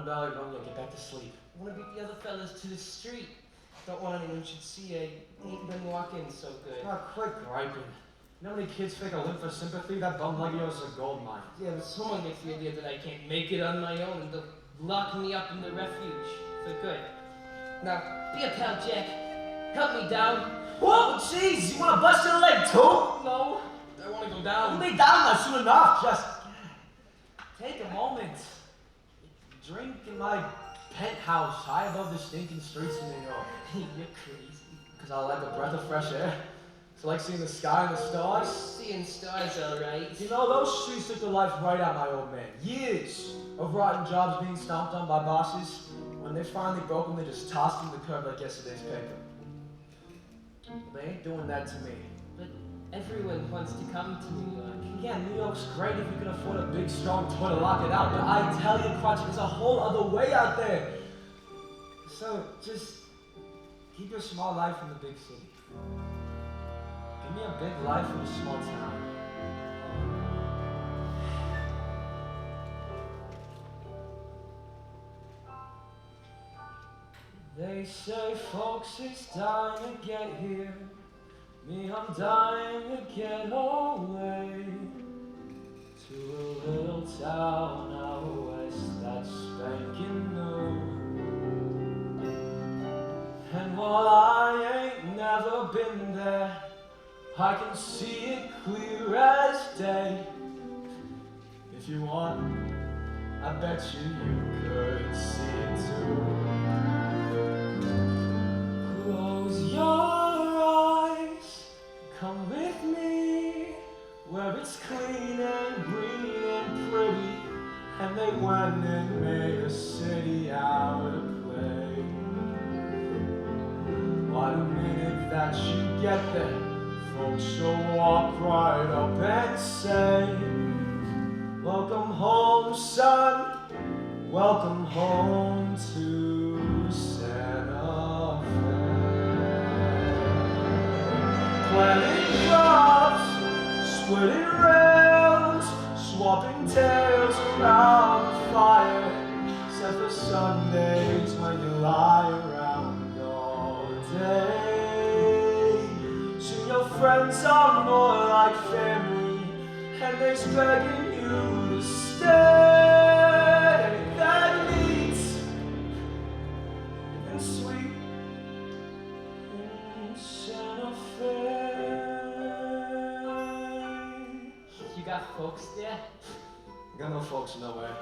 Run, Valley, run, get back to sleep. I want to beat the other fellas to the street. Don't want anyone should see I ain't been walking so good. Quit griping. You know how many kids fake a limp for sympathy? That bum Legio's a gold mine. Yeah, but someone gets the idea that I can't make it on my own and they'll lock me up in the refuge for good. Now, be a pal, Jack. Help me down. Whoa, jeez, you want to bust your leg too? No, I want to go down. You lay down now soon enough. Just take a moment. Drink in my penthouse high above the stinking streets of New York. You're crazy. Because I like a breath of fresh air. It's like seeing the sky and the stars. Seeing stars, alright. You know, those streets took the life right out of my old man. Years of rotten jobs being stomped on by bosses. When they finally broke them, they just tossed them to the curb like yesterday's paper. They ain't doing that to me. But everyone wants to come to New York. Yeah, New York's great if you can afford a big, strong toy to lock it out. But I tell you, Crutch, there's a whole other way out there. So, just keep your small life in the big city. Give me a big life in a small town. They say folks is dying to get here. Me, I'm dying to get away to a little town out west that's spanking new. And while I ain't never been there, I can see it clear as day. If you want, I bet you could see it too. Close your eyes, come with me, where it's clean and green and pretty, and they went and made a city out of play. Why, the minute that you get there, folks will walk right up and say, welcome home, son, welcome home to Santa Fe. Planting jobs, splitting rails, swapping tales around the fire, except for Sundays when you lie around all day. See, your friends are more like family, and they're begging you to stay. That means and sweet in Santa Fe. You got folks there? I got no folks nowhere.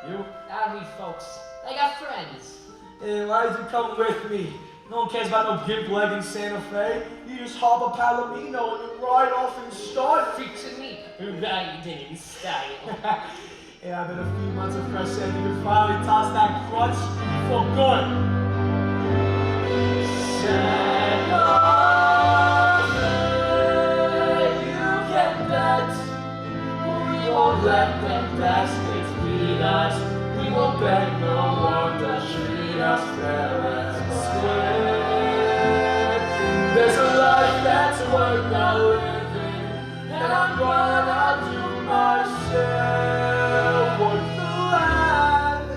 You? I mean folks. I got friends. Hey, why did you come with me? No one cares about no gimp leg in Santa Fe. You just hop a Palomino and you ride off and start. Feature me riding in style. Yeah, I've been a few months of fresh air. You can finally toss that crutch for good. Santa Fe, you can bet we won't let them bastards beat us. We won't beg no one to treat us fair and square. There's a life that's worth the living, and I'm gonna do my share. Work the land,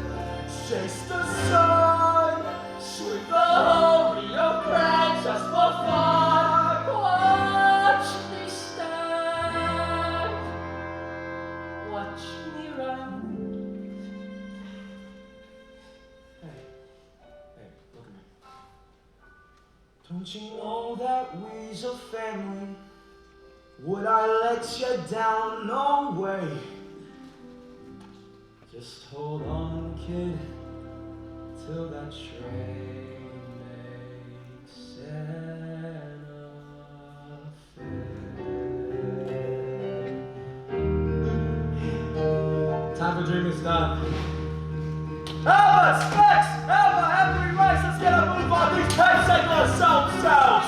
chase the sun, swing the whole Rio Grande just for fun. Watch me stand, watch me run. Hey, look at me. Don't you know that we's a family? Would I let you down? No way. Just hold on, kid, till that train makes Santa Fe. Time for dreaming is done. Alva, Specs, Alva, every race, let's get a move on. These tapes ain't gonna sell themselves.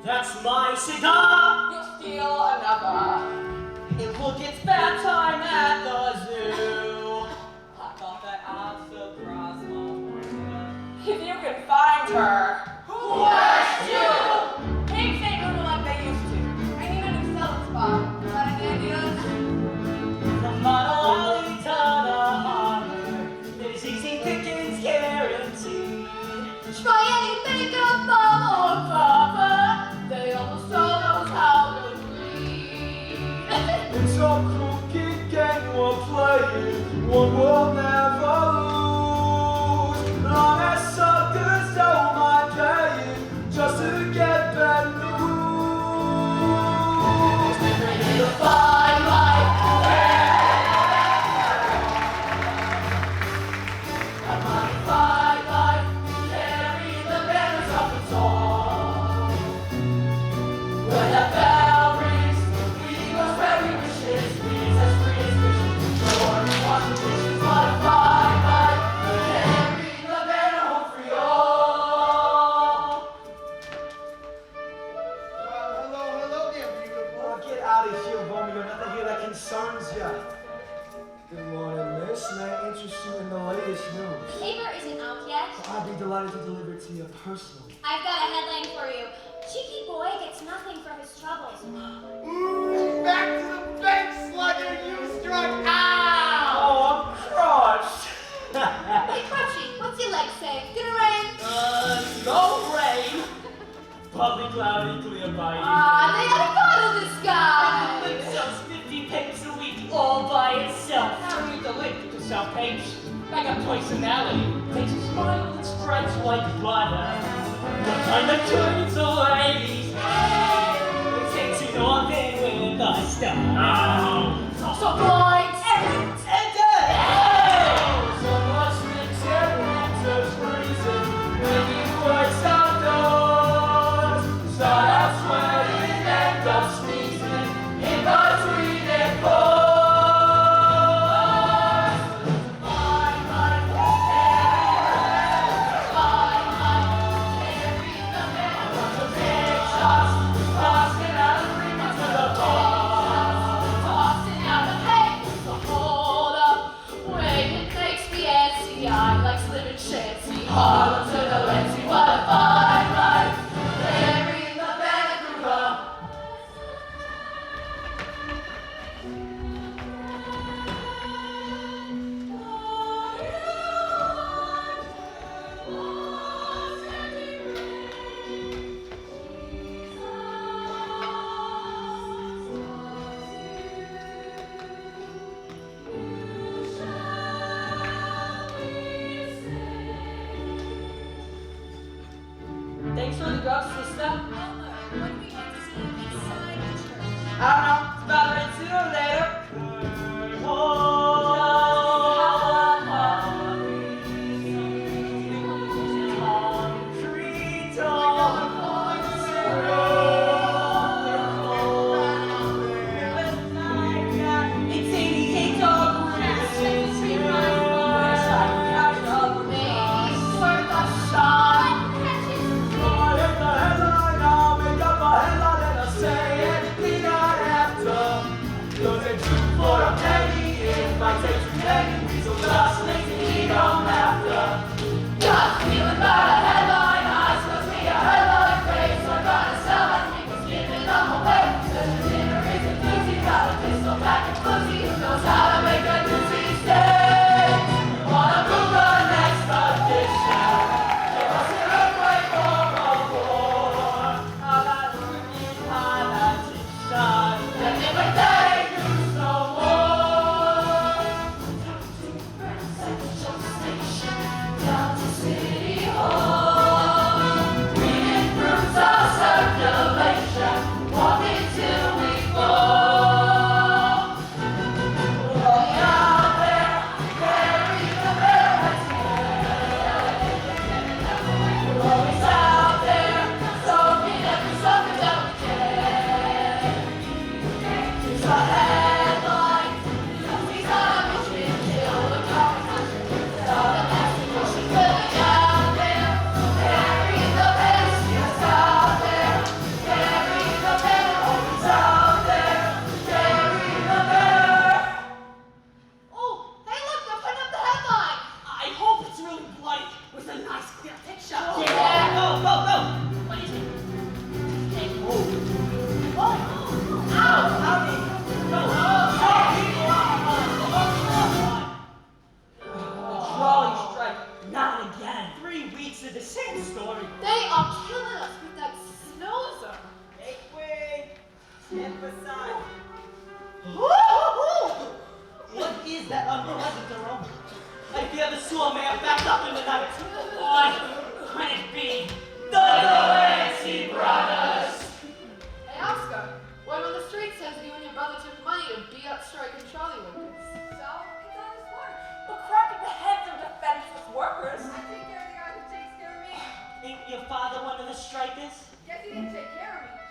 That's my cigar! You'll steal another. It will get bad time at the one will never lose. Long as suckers don't mind paying just to get bad news. Ready to fight life. I'm on a fight life, carrying the banners of the dawn. When that bell rings, we go spread we wishes, freeze as free as wishes. Lord, wash the dishes, what a fight life, carrying the banner home for y'all. Well, hello there, beautiful. Oh, get out of here, Romeo. Nothing here that concerns ya. Good morning, miss. May I interest you in the latest news? Paper isn't out yet. I'd be delighted to deliver it to you personally. I've got a headline for you. Cheeky boy gets nothing for his troubles. Ooh, back to the bench, slugger, you struck. Ow! Oh, I'm crushed. Hey, Crutchy, what's your leg say? Gonna rain? No rain. Partly cloudy, clear by They gotta bottle this guy. Lip sells 50 papers a week all by itself. I don't need the lip to sell papers. I got personality. Takes a smile and stripes like butter. The kind that turns the ladies. It takes it all in with a style. It's also blind and dead. So much mix and winter's freezing. When you work outdoors, start out sweating, end up sneezing. In between it pours. Fine life, carrying the man of the big shots, tossing out the freedom to the ball. Tossing out the papers to hold up. Wait, it makes me antsy. I like Slim and Chancy. Harlem to the Lindsay, what a fine life, carrying the banner through her. Thanks for the grub, sister. Elmer, when are we going to see you inside the church? I don't know. It's about ready sooner or later. It's 88 degrees. Wish I could catch up with me. Worth a shot. Fly at the headline. is that unpleasant aroma? I fear the sewer may have backed up in the night. What could it be? The Delancey brothers! Hey, Oscar, word on the street says you and your brother took money to beat up striking trolley workers. So, it's honest work. But cracking the heads of defenseless workers. I take care of the guy who takes care of me. Ain't your father one of the strikers? Guess he didn't take care of me.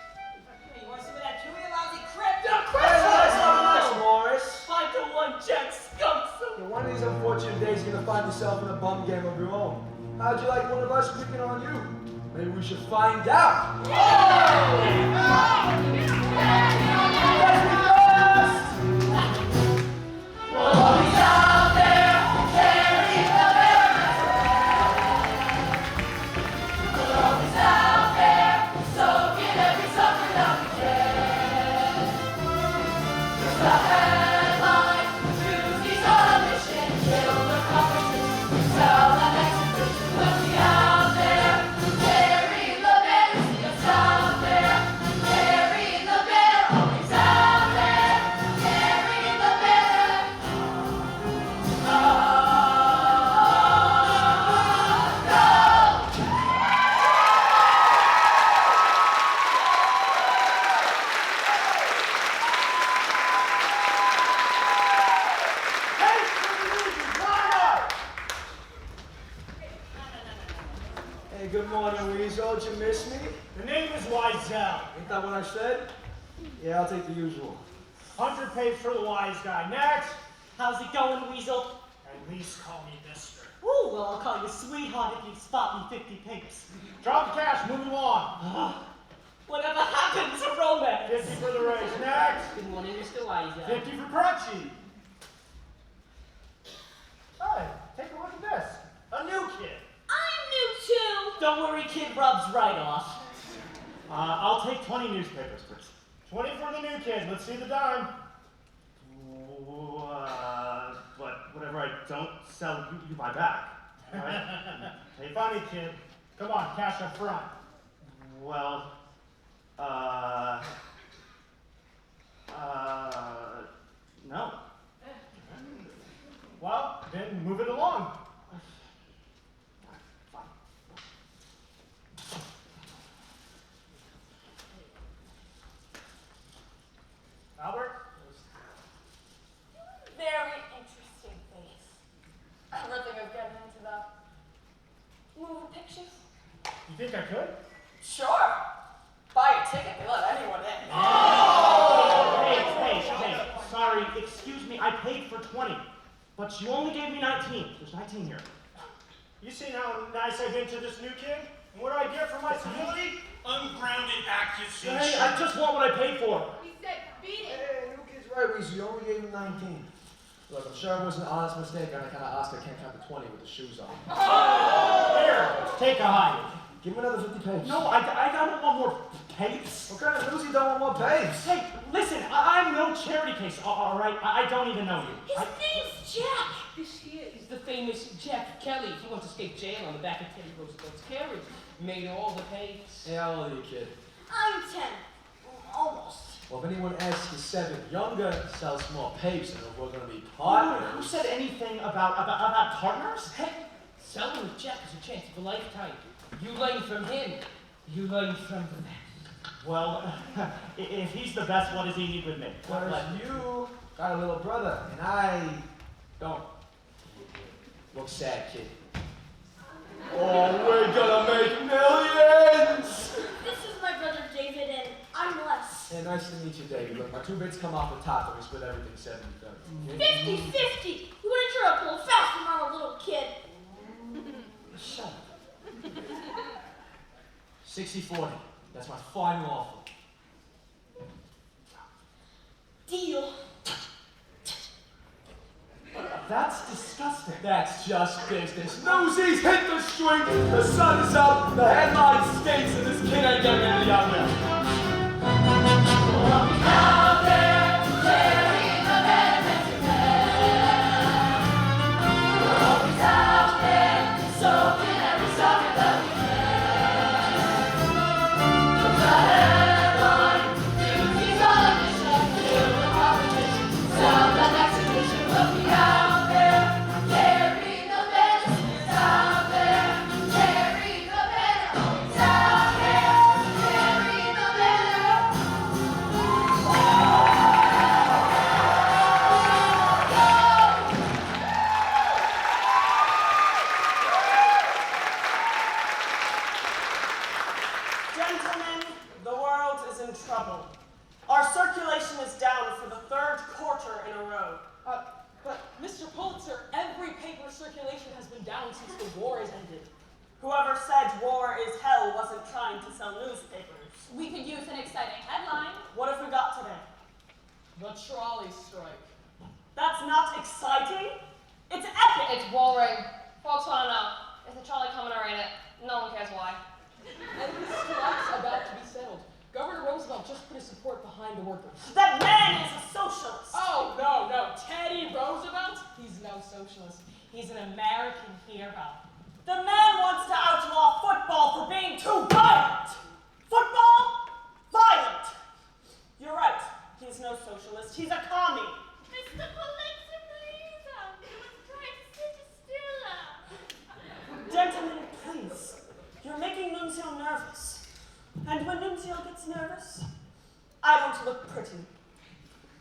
You want some of that chewy lousy crap? Relax, Morris. 5 to 1, Jack skunks. One of these unfortunate days, you're gonna find yourself in a bum game of your own. How'd you like one of us picking on you? Maybe we should find out. Hey, good morning, Weasel. Did you miss me? The name is Wiesel. Ain't that what I said? Yeah, I'll take the usual. 100 pays for the wise guy. Next. How's it going, Weasel? At least call me mister. Ooh, well, I'll call you sweetheart if you spot me 50 pips. Drop the cash, move along. Whatever happened to romance? 50 for the race. Next. Good morning, Mr. Wiesel. 50 for Crunchy. Hey, take a look at this. A new kid. I'm new too. Don't worry, kid rubs right off. I'll take 20 newspapers, please. 20 for the new kid. Let's see the dime. But whatever I don't sell, you buy back. All right? Hey, funny kid. Come on, cash up front. Well, no. Well, then move it along. Albert? Very interesting face. Ever think of getting into the movie pictures? You think I could? Sure. Buy a ticket, they let anyone in. Hey, sorry, excuse me, I paid for 20, but you only gave me 19. There's 19 here. You seen how nice I've been to this new kid? And what do I get for my civility? Ungrounded accusation. Hey, I just want what I paid for. He said, beat it. Hey, new kid's right, Weasel. You only gave him 19. Look, I'm sure it was an honest mistake on account of Oscar can't count to 20 with the shoes on. Here, take a hike. Give him another 50 pages. No, I don't want more papes. What kind of news you don't want more papes? Hey, listen, I'm no charity case, all right? I don't even know you. His name's Jack. This here is the famous Jack Kelly. He once escaped jail on the back of Teddy Roosevelt's carriage. Made all the papes. Hey, how old are you, kid? I'm 10. Almost. Well, if anyone asks you 7, younger sells more papes, and if we're gonna be Who partners. said anything about partners? Hey, selling with Jack is a chance of a lifetime. You learn from him. You learn from the best. Well, if he's the best, what does he need with me? Whereas you got a little brother, and I don't. Look sad, kid. Oh, we're gonna make millions! This is my brother David, and I'm Les. Hey, nice to meet you, David. Look, my 2 bits come off the top, and we split everything 70-30. 50-50. You wouldn't try to pull fast when I'm a little kid. Shut up. 60-40. That's my final offer. Deal. That's disgusting. That's just business. Newsies hit the street, the sun is up, the headline states, and this kid ain't getting any younger. Out there, carrying the benefits of man. We're always out there, soaking every summer that we can. From the headline, Newsies on a mission, kill the competition, sound that exhibition, we'll be out. down since the war has ended. Whoever said war is hell wasn't trying to sell newspapers. We could use an exciting headline. What have we got today? The trolley strike. That's not exciting. It's epic. It's boring. Folks want to know, is the trolley coming or ain't it? No one cares why. And the strike's about to be settled. Governor Roosevelt just put his support behind the workers. That man is a socialist. Oh, no. Teddy Roosevelt? He's no socialist. He's an American hero. The man wants to outlaw football for being too violent. Football? Violent. You're right. He's no socialist. He's a commie. Mr. Pulitzer, please. He was trying to sit still. Gentlemen, please. You're making Nunzio nervous. And when Nunzio gets nervous, I don't look pretty.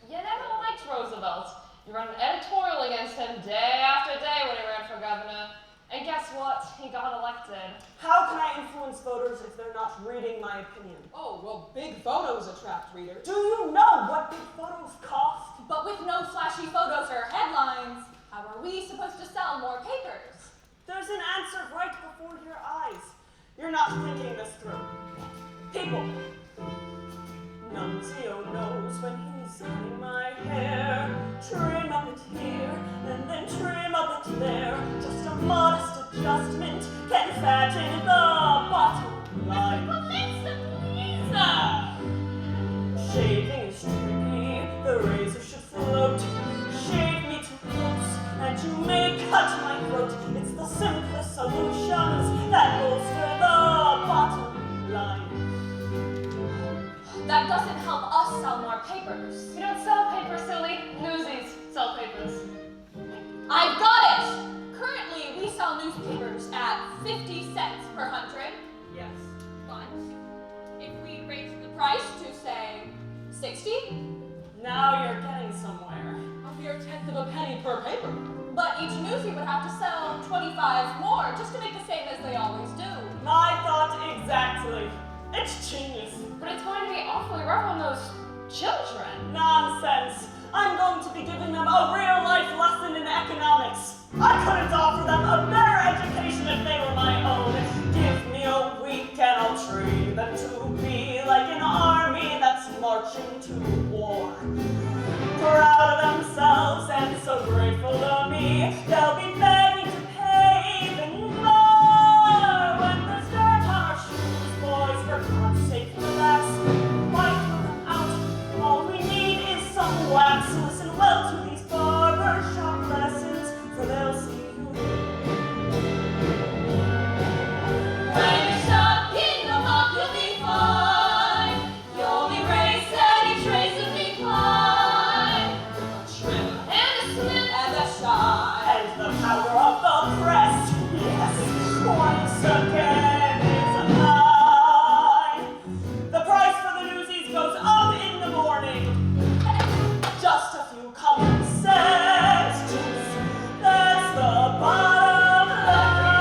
You never liked Roosevelt. You ran an editorial against him day after day when he ran for governor. And guess what? He got elected. How can I influence voters if they're not reading my opinion? Oh, well, big photos attract readers. Do you know what big photos cost? But with no flashy photos or headlines, how are we supposed to sell more papers? There's an answer right before your eyes. You're not thinking this through. People. Nunzio knows when he's cutting my hair. Trim up it here, and then trim up it there. Just a modest adjustment can fatten the bottom line. Shaving is tricky, the razor should float. Shave me too close, and you may cut my throat. It's the simplest solutions that bolster the bottom line. That doesn't help us sell more papers. We don't sell papers, silly. Newsies sell papers. I've got it! Currently, we sell newspapers at 50 cents per 100. Yes. But if we raise the price to, say, 60, Now you're getting somewhere. A mere tenth of a penny per paper. but each newsie would have to sell 25 more just to make the same as they always do. My thought exactly. It's genius. But it's going to be awfully rough on those children. Nonsense. I'm going to be giving them a real-life lesson in economics. I couldn't offer them a better education if they were my own. Give me a week and I'll train them to be like an army that's marching to war. Proud of themselves and so grateful to me, they'll be begging to pay even more. When there's dirt on our shoes, boys, for God's sake, relax. Why throw them out? All we need is some wax. Listen well to these barbershop lessons, for they'll see you When you're stuck in the muck, you'll be fine. You only raise steady trace of decline. Trim and a slip and a shine. and the power of the press. Yes, once again is mine. The price for the Newsies goes up in the morning. Just a few common sense tips. That's the bottom line.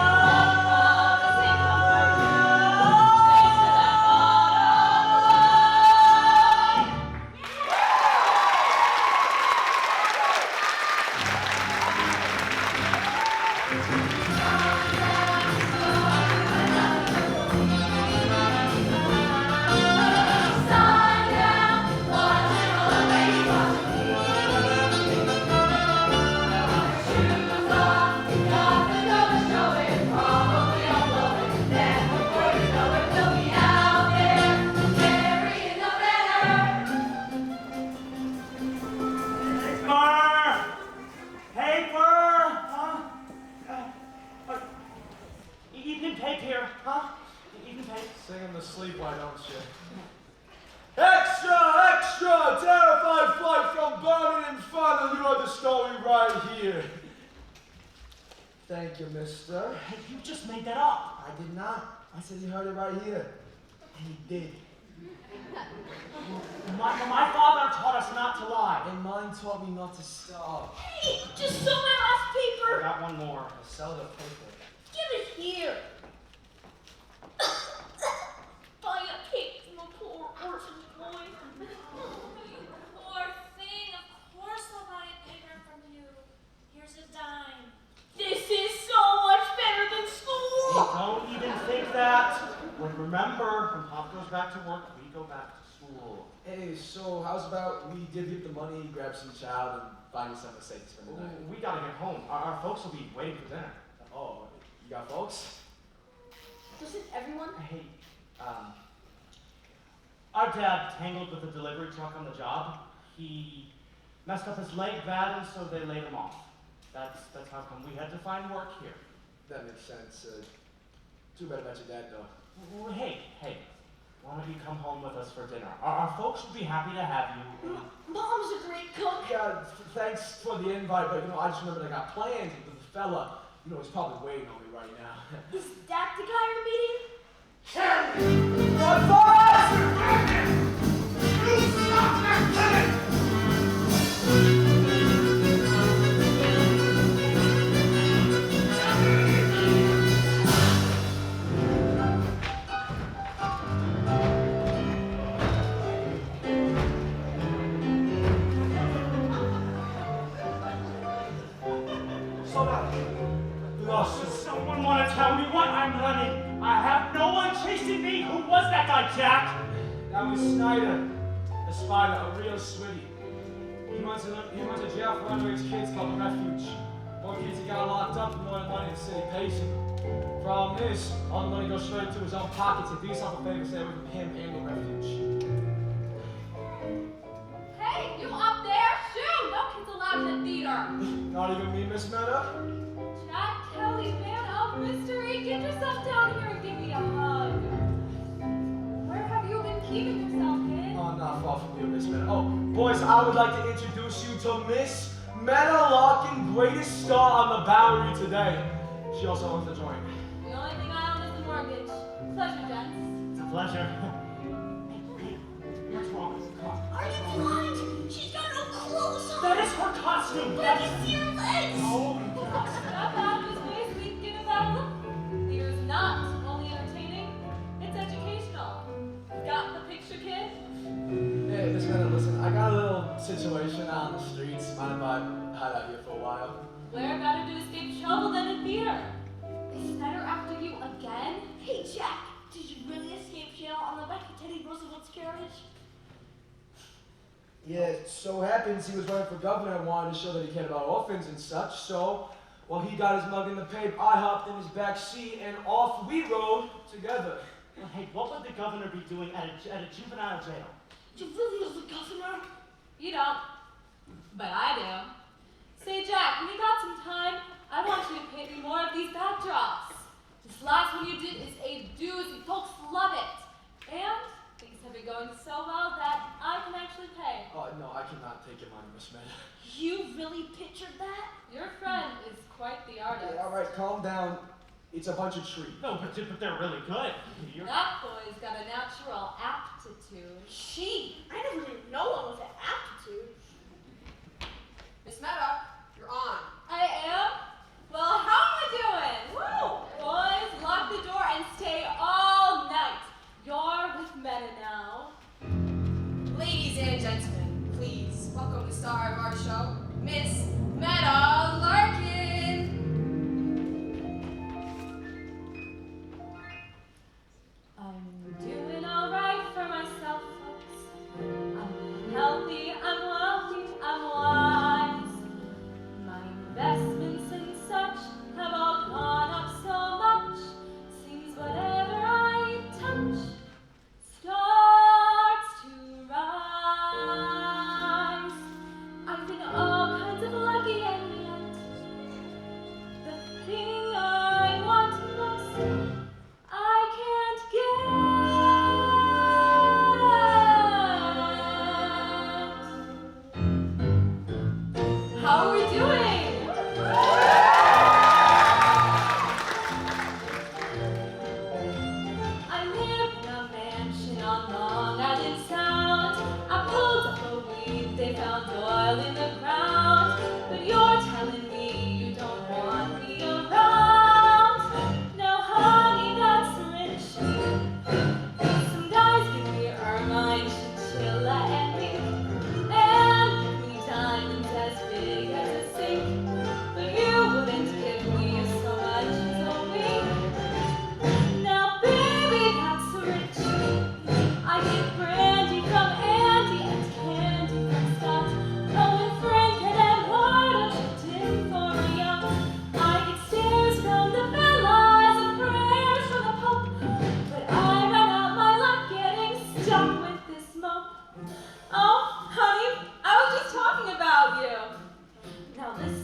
Paper! Huh? Evening paper here, huh? Evening paper. Sing him to sleep, why don't you? Extra, extra! Terrified flight from burning inferno. You know the story right here. Thank you, mister. Hey, you just made that up. I did not. I said he heard it right here. And he did. My father taught us not to lie. And mine taught me not to starve. Hey, just sell my last I paper. got one more. I sell the paper. Give it here. Buy a cake from a poor orphan boy. You poor thing, of course I'll buy a paper from you. Here's a dime. This is so much Remember, when Pop goes back to work, we go back to school. Hey, so how's about we divvy up the money, grab some chow, and find you somewhere safe to spend the night? We gotta get home. Our folks will be waiting for dinner. Oh, you got folks? Doesn't everyone? Hey, our dad tangled with the delivery truck on the job. He messed up his leg bad, and so they laid him off. That's how come we had to find work here. That makes sense. Too bad about your dad, though. Well, hey, why don't you come home with us for dinner? Our folks would be happy to have you. Mom's a great cook. Yeah, thanks for the invite, but I just remembered I got plans with the fella. He's probably waiting on me right now. Is that the guy you're meeting? What boss? You stop that killing! Does someone want to tell me what I'm running? I have no one chasing me. Who was that guy, Jack? That was Snyder, the spider, a real sweetie. He runs a jail for underage kids called the Refuge. More kids he got locked up, the more money the city pays him. Problem is, all the money goes straight into his own pockets. If do yourself a favor, stay away from him and the Refuge. Hey, you up there? Shoo! No kids allowed in the theater. Not even me, Miss Meta? Jack Kelly, man of mystery, get yourself down here and give me a hug. Where have you been keeping yourself, kid? Oh, not far from you, Miss Meta. Oh, boys, I would like to introduce you to Miss Meta Larkin, greatest star on the Bowery today. She also owns the joint. The only thing I own is the mortgage. Pleasure, gents. It's a pleasure. Hey, what's wrong with the car? Are you blind? She's got no clothes on. That is her costume. Let me see her legs. Oh, Step out of his way so we can get a better look. Theater's not only entertaining, it's educational. Got the picture, kid? Hey, Miss Meta, listen, I got a little situation out on the streets. Mind if I hide out here for a while? Where better to escape trouble than in theater? Is Snyder after you again? Hey, Jack, did you really escape jail on the back of Teddy Roosevelt's carriage? Yeah, it so happens he was running for governor and wanted to show that he cared about orphans and such, so while he got his mug in the paper, I hopped in his back seat and off we rode together. well, hey, what would the governor be doing at a juvenile jail? You really know the governor? You don't, but I do. Say, Jack, when you got some time, I want you to paint me more of these backdrops. This last one you did is a doozy. Folks love it. And things have been going so well that I can actually pay. Oh, no, I cannot take your money, Miss Meta. You really pictured that? Your friend is quite the artist. Yeah, all right, calm down. It's a bunch of trees. No, but they're really good. That boy's got a natural aptitude. She? I never knew no one with an aptitude. Miss Meta, you're on. I am? Well, how am I doing? Woo! Boys, lock the door and stay all night. You're with Meta now. Ladies and gentlemen, please welcome the star of our show, Miss Meta Larkin. I'm doing all right for myself, folks. I'm healthy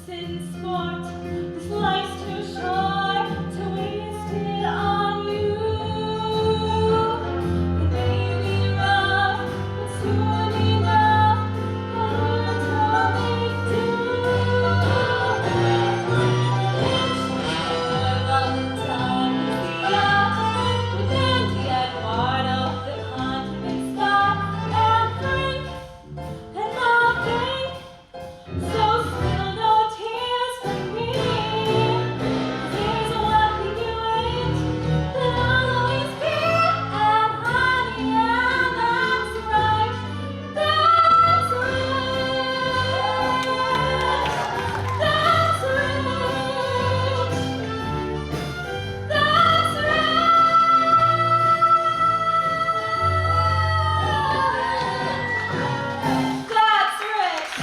in sport. This life's too short to waste it on you. It may be rough, but soon enough, learn to make do. Valentine is the yacht, with Andy Eduardo, the continent stop, and Frank, and nothing. So spill no tears for me. There's one thing you ain't, that I'll always be. And honey, yeah, that's right. That's rich. That's rich. That's rich. That's rich.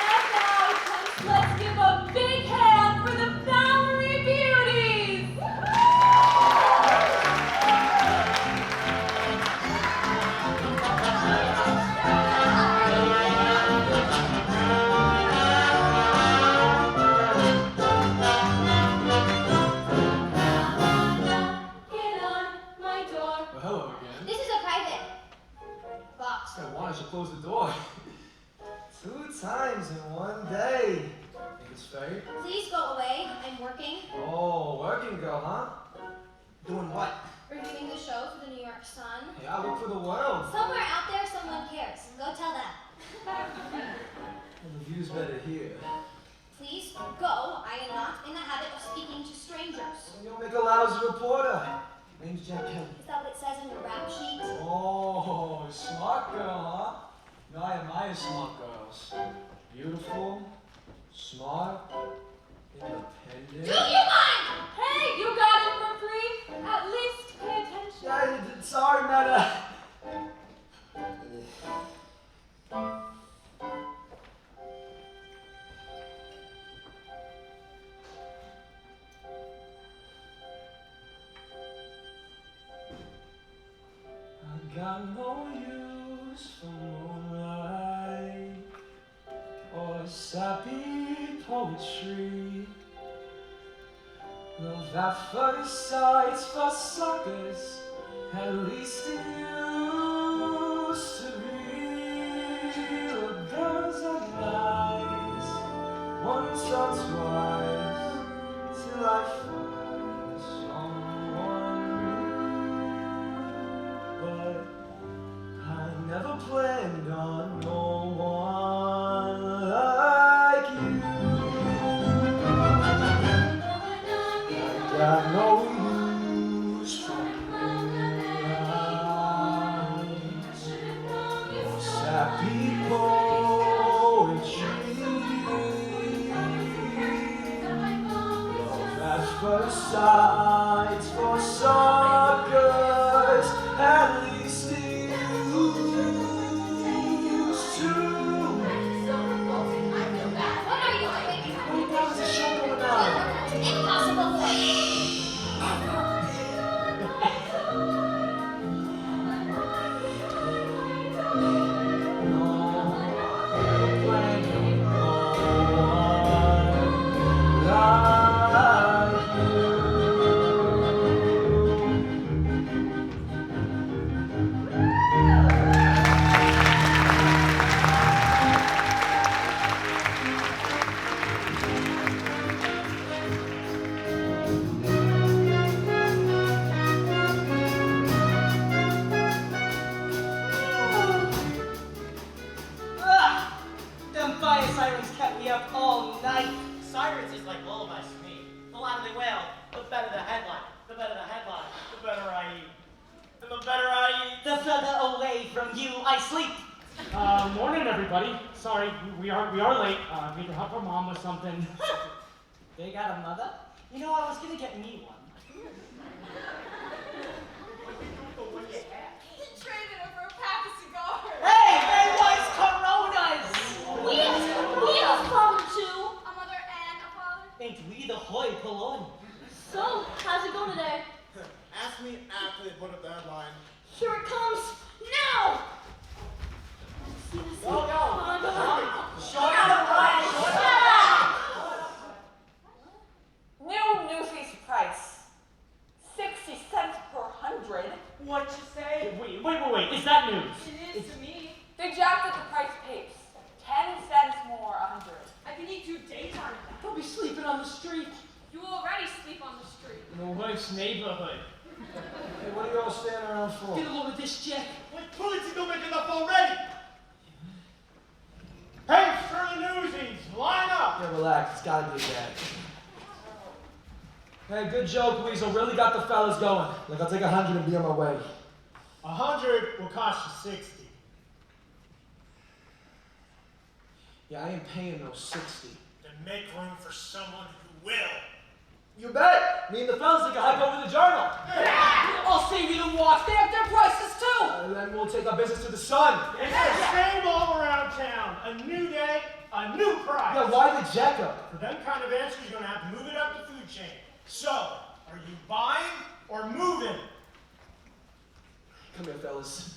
And now, folks, let's give a big hand for the Bowery Beauties! Get on my door. Well, hello again. This is a private box. So why don't you close the door? 2 times in one day. Think it's fair? Please go away. I'm working. Oh, working girl, huh? Doing what? Reviewing the show for the New York Sun. Hey, I work for the world. Somewhere out there, someone cares. Go tell them. And the view's better here. Please go. I am not in the habit of speaking to strangers. And you'll make a lousy reporter. Name's Jack Kelly. Is that what it says on your rap sheet? Oh, smart girl, huh? No, I admire smart girls. Beautiful, smart, independent. Do you mind? Hey, you got it for free. At least pay attention. Yeah, sorry, Meta. I got no use for moonlight or sappy poetry. Love at first sight's for suckers, at least it used to be. The girls are nice, once or twice, till I find someone new. But I never planned on no one like you. Got no use for moonlight or sappy poetry. Love at first sight for suckers, at least it used to be. What are you doing? Wait, that was a show going on. Impossible thing. Them fire sirens kept me up all night. Sirens is like lullabies to me. The louder they wail, the better the headline. The better the headline, the better I eat. And the better I eat. The further away from you I sleep. Morning, everybody. Sorry, we are late. Need to help our mom with something. They got a mother? You know, I was gonna get me one. He traded her for a pack of cigars. Hey, there was Coronas! We have problem too. A mother and a father. Ain't we the hoi polloi? So, how's it going today? Ask me after they put up the headline. Here it comes. bad news. It is to me. They jacked up the price of papes. 10 cents more, 100. I can eat 2 daytime. Don't be sleeping on the street. You already sleep on the street. In the wife's neighborhood. Hey, what are you all standing around for? Get a load of this, Jack. Wait, police don't make enough already. Hey, for the Newsies, line up! Yeah, relax. It's gotta be a gag. Hey, good joke, Weasel. Really got the fellas going. Like, I'll take 100 and be on my way. 100 will cost you 60. Yeah, I ain't paying no 60. Then make room for someone who will. You bet. Me and the fellas can hype over the journal. I'll save you the watch. They have their prices too. And then we'll take our business to the sun. It's the same all around town. A new day, a new price. Yeah, why the jack up? For them kind of answers, you're gonna have to move it up the food chain. So, are you buying or moving? Come here, fellas.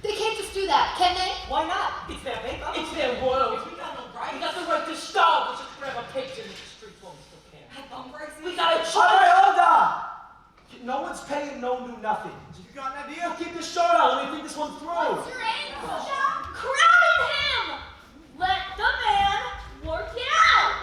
They can't just do that, can they? Why not? It's their paper. It's their world. We got no right. We got the right to starve. Let's just grab our papers and hit the streets while we still can. At bum breaks. We got a All choice. right, hold on. No one's paying no new nothing. You got an idea? Yo, keep your shirt on. Let me think this one through. What's your angle, Jack? Crowd him! Let the man work it out!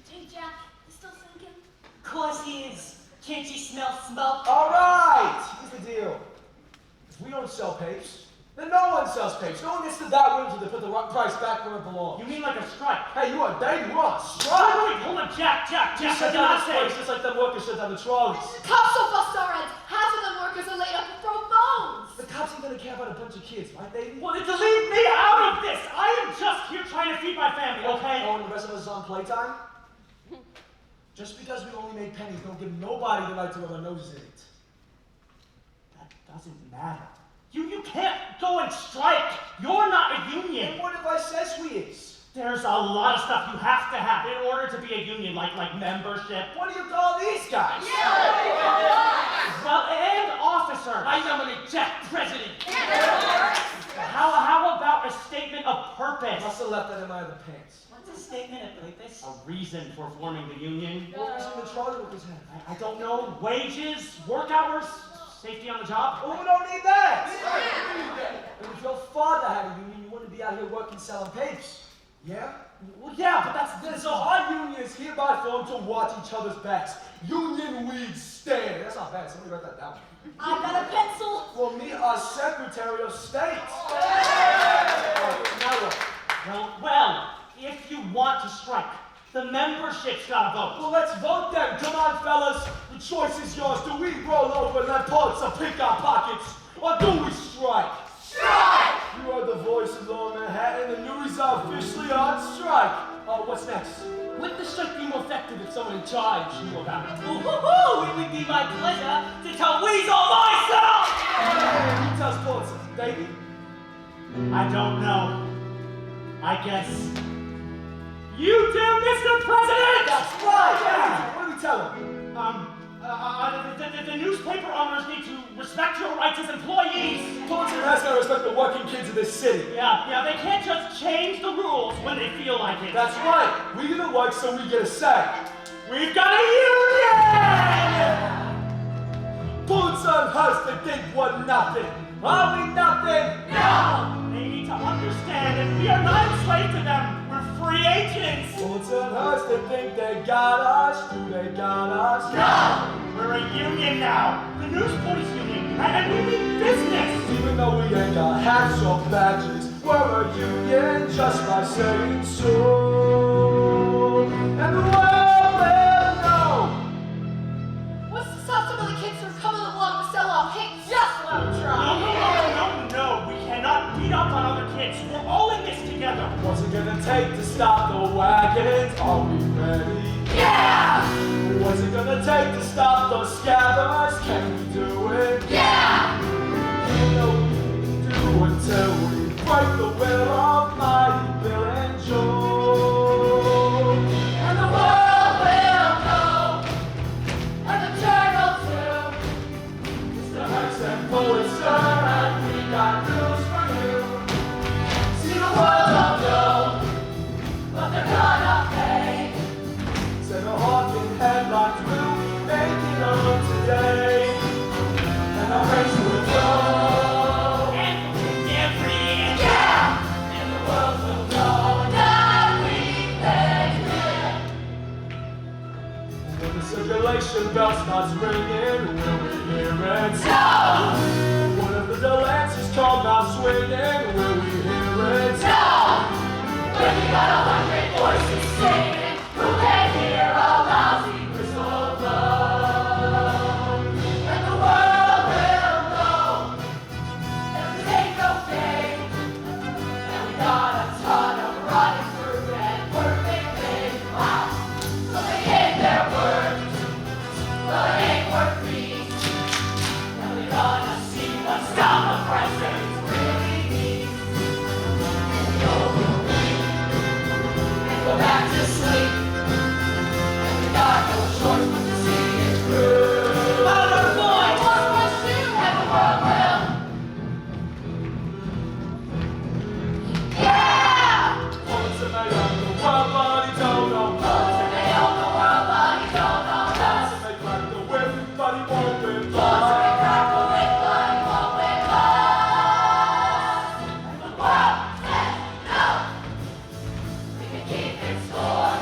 Hey, Jack, you still sinking? Course he is. Can't you smell smoke? All right. Here's the deal. If we don't sell papes, then no one sells papes. No one gets to that winter to put the price back where it belongs. You mean like a strike? Hey, you are dating. We're on strike. Wait, hold on, Jack, You I shut did down not this say. place just like them workers shut down the trolleys. The cops will bust our heads. Half of them workers are laid up with broke bones. The cops ain't gonna care about a bunch of kids, right, baby? Well, then leave me out of this. I am just here trying to feed my family, okay? Oh, and the rest of us is on playtime? Just because we only make pennies don't give nobody the right to rub our noses in it. That doesn't matter. You can't go and strike. You're not a union. And what if I says we is? There's a lot of stuff you have to have in order to be a union, like membership. What do you call these guys? Well, and officers. I nominate Jack president. How about a statement of purpose? Must have left that in my other pants. What's a statement of purpose? A reason for forming the union? What was in the trolley workers have? I don't know. Wages, work hours, safety on the job. Well, we don't need that. And if your father had a union, you wouldn't be out here working selling papes. Yeah? Well, yeah, but that's So our union is hereby formed to watch each other's backs. Union weeds stand. That's not bad. Somebody write that down. I got a pencil. Well, me, our Secretary of State. Now what? Well, if you want to strike, the membership's gotta vote. Well, let's vote then. Come on, fellas. The choice is yours. Do we roll over and let politics pick our pockets? Or do we strike? Strike! You heard the voice of Lower Manhattan. The Newsies are officially on strike. What's next? Wouldn't the strike be more effective if someone in charge knew about it? Ooh, it would be my pleasure to tell Weasel myself! Hey, who tells politics, baby? I don't know. I guess you do, Mr. President! That's right! Yeah. What do we tell him? The newspaper owners need to respect your rights as employees. Politics has to respect the working kids of this city. Yeah, they can't just change the rules when they feel like it. That's right. We do the work so we get a say. We've got a union! Bullets on us to think we're nothing. Are we nothing? No! They need to understand that we are not enslaved to them. We're free agents. Bullets on us to think they got us. Do they got us? No! We're a union now. The Newsboys Union. And we mean business. Even though we ain't got hats or badges, we're a union just by saying so. And the world will know. What's to stop some of the kids from coming along to sell off? Hey, just let them try. No. We cannot beat up on other kids. We're all in this together. What's it gonna take to stop the wagons? Are we ready? Yeah! What's it gonna take to stop those scabbers? Can we do it? Yeah! You know we can do until we break the will of mighty Bill and Joe. And the world will know. And the journal too. Mr. Hanks and Pulitzer, and we got news for you. See, the world don't know, But they're gonna pay. said the Hawking headlines will be making on today. it? No! What if the Delancey's come out swinging? Will we hear it? No! When we got 100 voices singing, who can hear a lousy whistle blow? And the world will know that this ain't no game, and we got a ton of rotten fruit and perfect things. Wow! So they hit their words, but it ain't worth being. And we're gonna see what stop the presses really means. Go back to sleep, and we got no choice but to see it through. Our boy, one more shoe, and the world will. Yeah! Bullets in my own, the world, but he don't know. Bullets in the own the world, but he don't know us. Bullets in they crack the whip, but he won't win. Bullets in they crack the whip, but he won't win us. And the world says no. We can keep it score.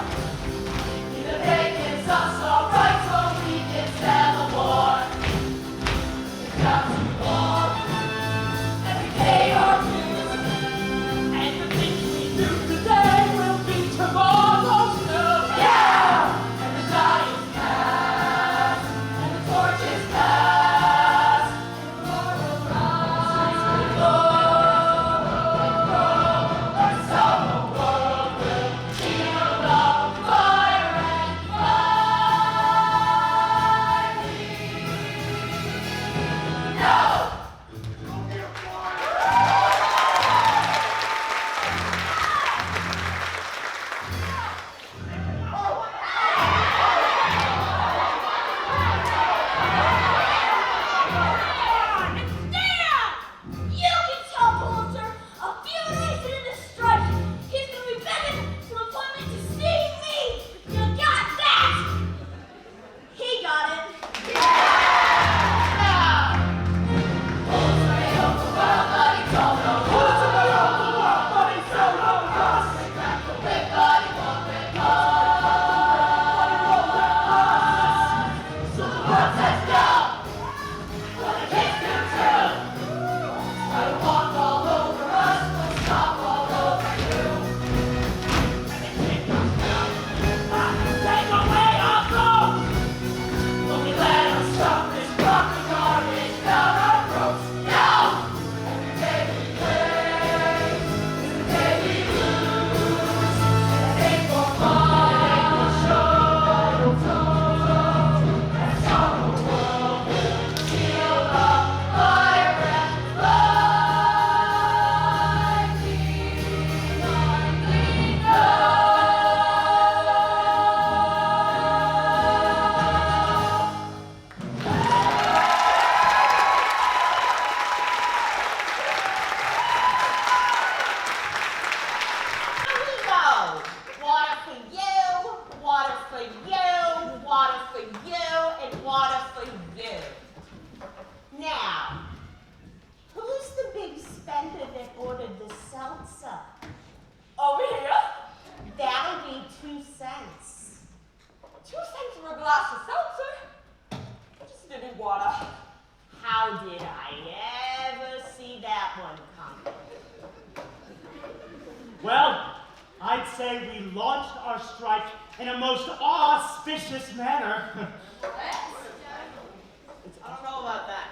Either they gives us our rights or we gives them a war. We've got to war, and we pay our dues. And the things we do today will be tomorrow's news. Yeah! And the die is cast, and the torch is passed. And the war will rise and glow and grow. And so the world will feel the fire and fighting. No! Damn! You can tell Pulitzer a few days into the strike, he's gonna be begging for appointment to see me. You got that? He got it. Bullets may own the world, but he don't know us. They crack the whip, but he won't whip us. So the world says no, but the kids do too. Try to walk all over us, we'll stop all over you. Take away our gold! Will we let them stuff this rotten garbage down our throats? No! Every day we play is the day we lose. And it ain't for fun, it ain't for show. And so the world will feel the fire and fighting. Here we go. Water for you, water for you, water for you, and water for you. Now, who's the big spender that ordered the seltzer? Over here? That'll be 2 cents. 2 cents for a glass of seltzer? Just give me water. How did I ever see that one coming? Well, I'd say we launched our strike in a most auspicious manner. I don't know about that.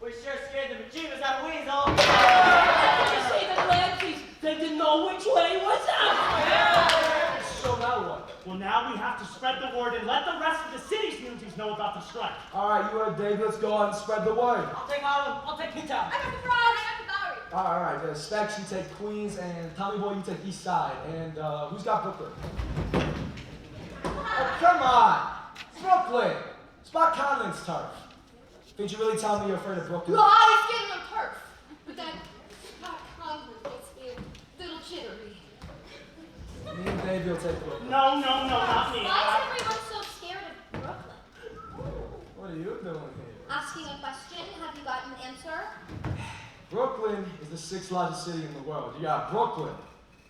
We sure scared the bejeebus out of Weasel. Did you see the Delancey's? They didn't know which way was up. So now what? Well, now we have to spread the word and let the rest of the city's Newsies know about the strike. All right, you heard Dave. Let's go out and spread the word. I'll take all of them. I'll take P-Town. I got the Broad, I got the Bowery. All right, Specs, you take Queens, and Tommy Boy, you take East Side. And who's got Brooklyn? Oh, come on! Brooklyn! Spot Conlon's turf. Did you really tell me you're afraid of Brooklyn? Well, I was getting on turf, but that Scott Conlon makes me a little jittery. Me and Dave will take Brooklyn. No, not me. Why is everyone so scared of Brooklyn? What are you doing here? Asking a question, have you got an answer? Brooklyn is the 6th largest city in the world. You got Brooklyn,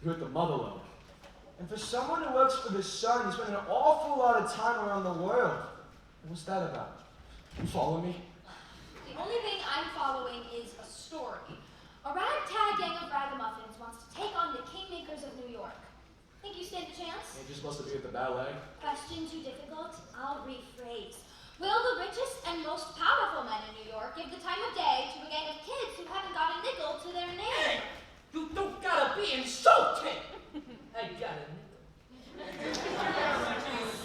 you're at the motherlode. And for someone who works for the sun, you spend an awful lot of time around the world. What's that about? You follow me? supposed to be at the ballet? Question too difficult? I'll rephrase. Will the richest and most powerful men in New York give the time of day to a gang of kids who haven't got a nickel to their name? You don't gotta be insulting! I got it.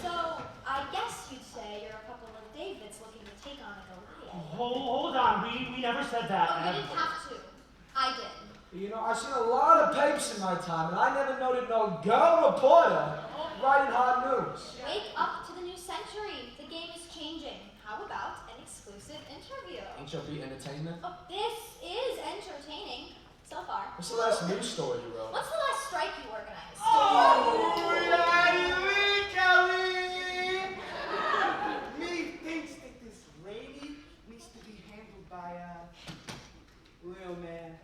So, I guess you'd say you're a couple of Davids looking to take on a Goliath. Hold on, we never said that. Oh, you didn't have to. I did. You know, I've seen a lot of papers in my time, and I never noted no girl reporter writing hard news. Wake up to the new century. The game is changing. How about an exclusive interview? HOP Entertainment? Oh, this is entertaining. So far. What's the last news story you wrote? What's the last strike you organized? Oh, Kelly! Me thinks that this lady needs to be handled by a real man.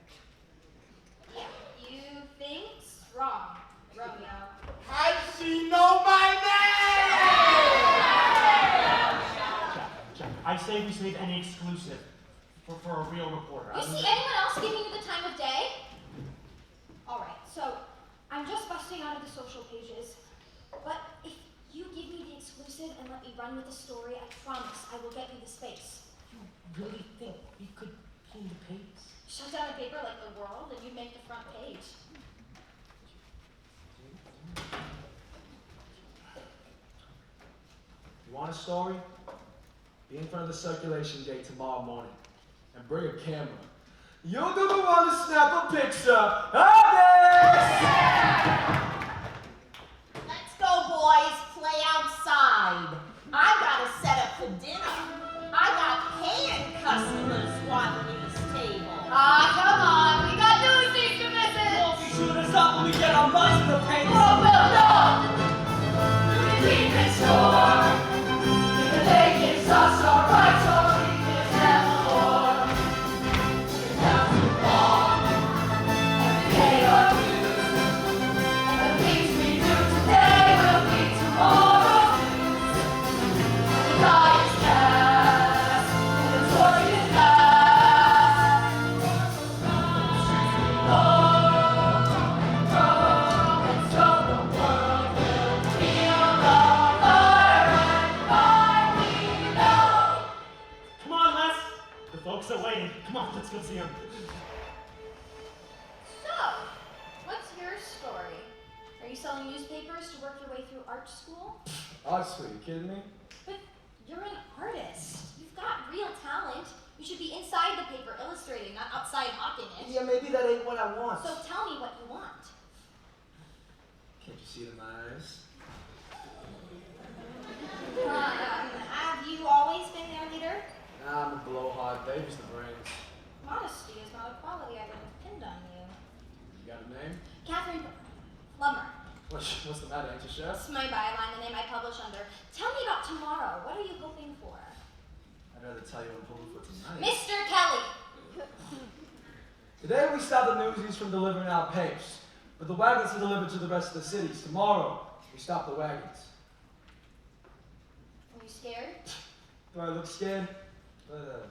You think's wrong, Romeo. How'd she know my name? Jack, I say we save any exclusive for a real reporter. You see anyone else giving you the time of day? Alright, so I'm just busting out of the social pages. But if you give me the exclusive and let me run with the story, I promise I will get you the space. You really think you could be in the papers? Shut down a paper like The World and you'd make the front page. You want a story? Be in front of the circulation gate tomorrow morning and bring a camera. You'll be the one to snap a picture of this! Let's go, boys. Play outside. I got a setup for dinner. I got paying customers wandering this table. Ah, come on, we got Newsies to visit! Won't be shoot us up when we get our mutts in the paint. Oh, well, no! Keep it score. The day gives us our rights, our weakness and more. We're down too long. Every day our dues. The things we do today will be tomorrow's news. The die is cast, and the torch is cast. Let's go, the world will feel the fire and fire we know. Come on, Les. The folks are waiting. Come on, let's go see them. So, what's your story? Are you selling newspapers to work your way through art school? Art school, you kidding me? But you're an artist. You've got real talent. You should be inside the paper illustrating, not outside hawking it. Yeah, maybe that ain't what I want. So tell me what you want. Can't you see it in my eyes? Have you always been their leader? Nah, I'm a blowhard. Dave's the brains. Modesty is not a quality I would have pinned on you. You got a name? Catherine Plummer. What's the matter, ain't you, chef? That's my byline, the name I publish under. Tell me about tomorrow. What are you hoping for? I'd rather tell you what I'm hoping for tonight. Mr. Kelly! Today we stop the Newsies from delivering out papes, but the wagons are delivered to the rest of the cities. Tomorrow, we stop the wagons. Are you scared? Do I look scared? But,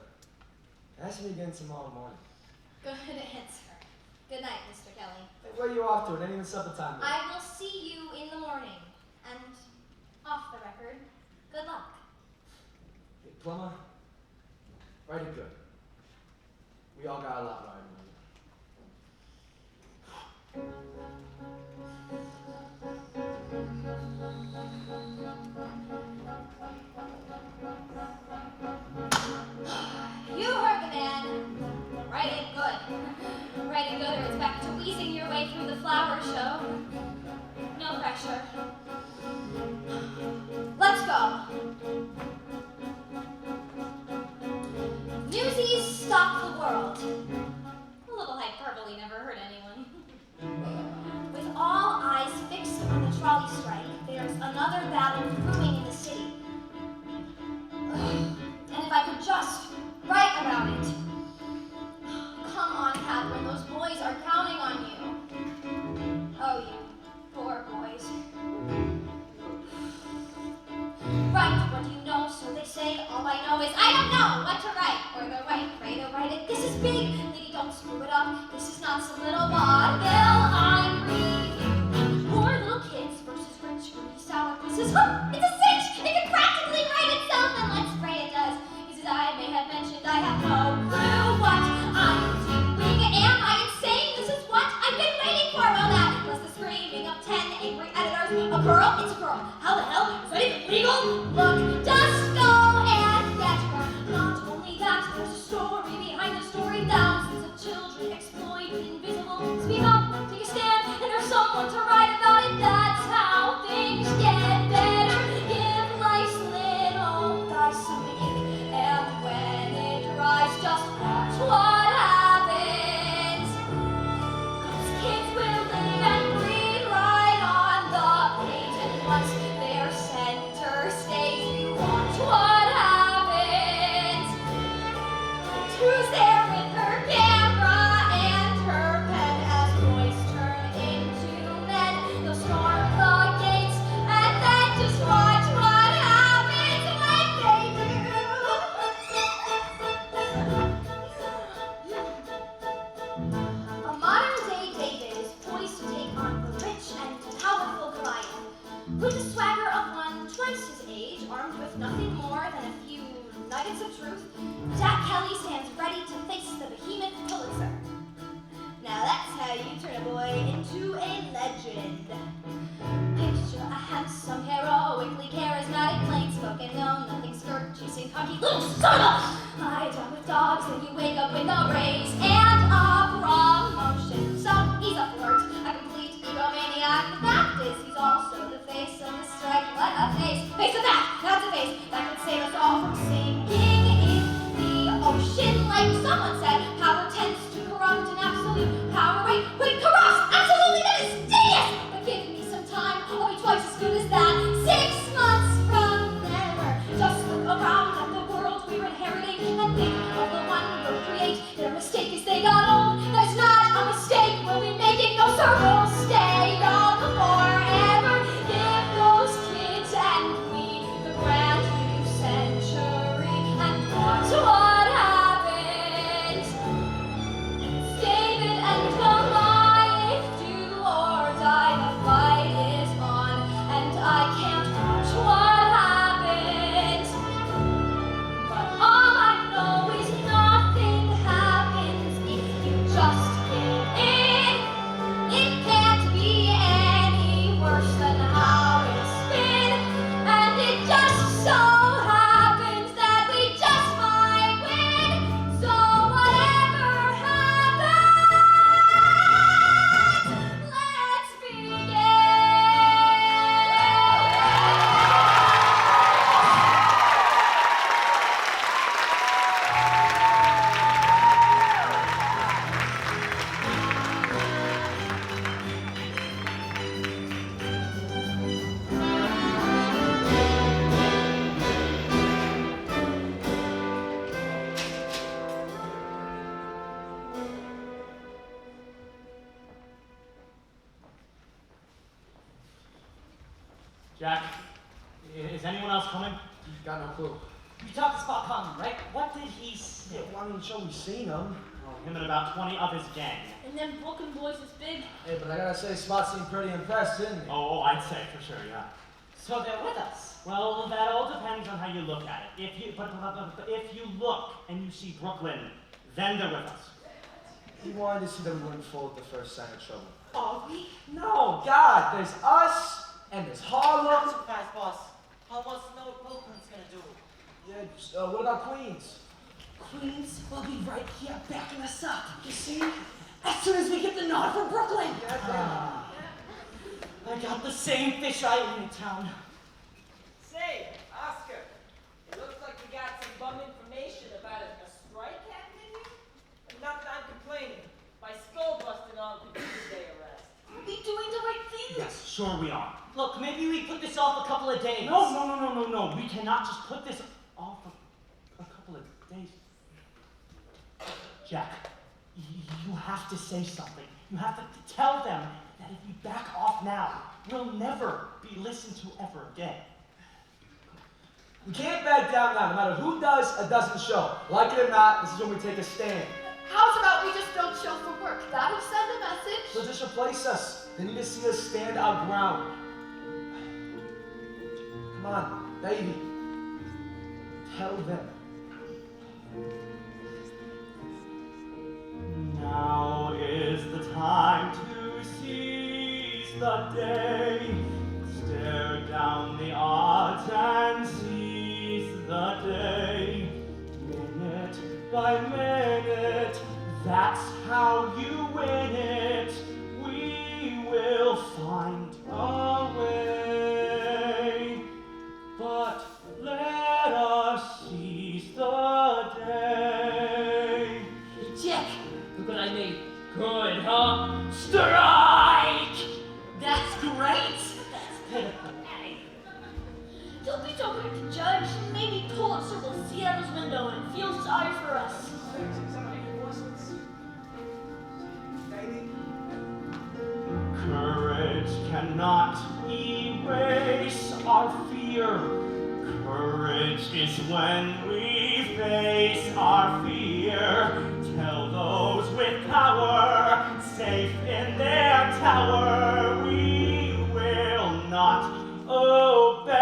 ask me again tomorrow morning. Good answer. Good night, Mr. Kelly. Hey, where are you off to? It ain't even supper time yet. I will see you in the morning. And off the record, good luck. Hey, Plumber, write it good. We all got a lot riding on You heard the man. Write it good. Write it good or it's back to wheezing your way through the flower show. No pressure. Let's go. Newsies stop the world. A little hyperbole never hurt anyone. With all eyes fixed on the trolley strike, there's another battle brewing in the city. And if I could just write about it. Come on, Catherine, those boys are counting on you. Oh, you poor boys. Write, what do you know? So they say, all I know is I don't know what to write. Or the right way to write it. This is big, lady, don't screw it up. This is not some little vaudeville I'm reading. Poor little kids versus rich, greedy It's a cinch! It can practically write itself, and let's pray it does. Because as I may have mentioned, I have no clue what I'm doing. Am I insane? This is what I've been waiting for. Well, that was the screaming of 10 angry editors. A girl? It's a girl. How the hell? Is that even legal? Look, just go and get her. Not only that, there's a story behind the story. Thousands of children exploited, invisible. Speak up, take a stand, and there's someone to write about it. That's how things get better. Give life's little guy some ink, and when it dries, just watch what happens. Those kids will live and breathe right on the page, and once they're center stage, you watch what happens. Who's there with her camera and her pen as boys turn into men? They'll storm the gates and then just watch what happens when they do. A modern-day David is poised to take on the rich and powerful Goliath, with the swagger of one twice his age, armed with nothing more than a few nuggets of truth. Jack Kelly stands ready to face the behemoth Pulitzer. Now that's how you turn a boy into a legend. Picture a handsome, heroically charismatic, plain-spoken, no, nothing skirt-chasing, cocky little son of a... Lie down with dogs and you wake up with a raise and a promotion. So he's a flirt, a complete egomaniac. The fact is he's also the face of the strike. What a face! Face of that! That's a face that could save us all from sinking in the ocean. Like someone said, power tends to corrupt and absolute power. Wait, corrupts! Absolutely, that is genius! But give me some time, I'll be twice as good as that. 6 months from there, just look around at the world we're inheriting and think of the one we'll create. Their mistake is they got old. That's not a mistake we'll be making. No, sir, we'll stay young forever. Give those kids and me the brand new century and watch what happens. David and Goliath, do or die. The fight is on, and I can't watch what happens. But all I know is nothing happens if you just give in. It can't be any worse than how it's been, and it just so happens that we just might win. So whatever happens, let's begin. Jack, is anyone else coming? Got no clue. You talked to Spot Conlon, right? What did he say? Yeah, well, I mean, sure, we've seen him. Oh, him and about 20 of his gang. And them Brooklyn boys is big. Hey, but I gotta say, Spot seemed pretty impressed, didn't he? Oh, I'd say for sure, yeah. So they're with us. Well, that all depends on how you look at it. But if you look and you see Brooklyn, then they're with us. He wanted to see them win full at the first sign of trouble. Are we? No, God, there's us, and there's Harlem. Too fast, boss. How much know what Brooklyn's gonna do? Yeah, what about Queens? Queens will be right here backing us up. You see? As soon as we get the nod from Brooklyn. I got the same fish eye in town. Say, Oscar, it looks like we got some bum information about a strike happening here. Not that I'm complaining. My skull busted on the Tuesday arrest. Are we doing the right thing? Yes, sure we are. Look, maybe we put this off a couple of days. No. We cannot just put this off a couple of days. Jack, you have to say something. You have to tell them that if we back off now, we'll never be listened to ever again. We can't back down now, no matter who does or doesn't show. Like it or not, this is when we take a stand. How's about we just don't show for work? That'll send a message. So just replace us. They need to see us stand our ground. Come on, baby. Tell them. Now is the time to seize the day. Stare down the odds and seize the day. Minute by minute, that's how you win it. We will find a way. But let us seize the day. Check! Look what I made. Good, huh? Strike! That's great! That's pitiful. Don't be so quick to judge. Maybe Pulitzer will see out his window and feel sorry for us. Courage cannot erase our fear. Courage is when we face our fear. Tell those with power, safe in their tower, we will not obey.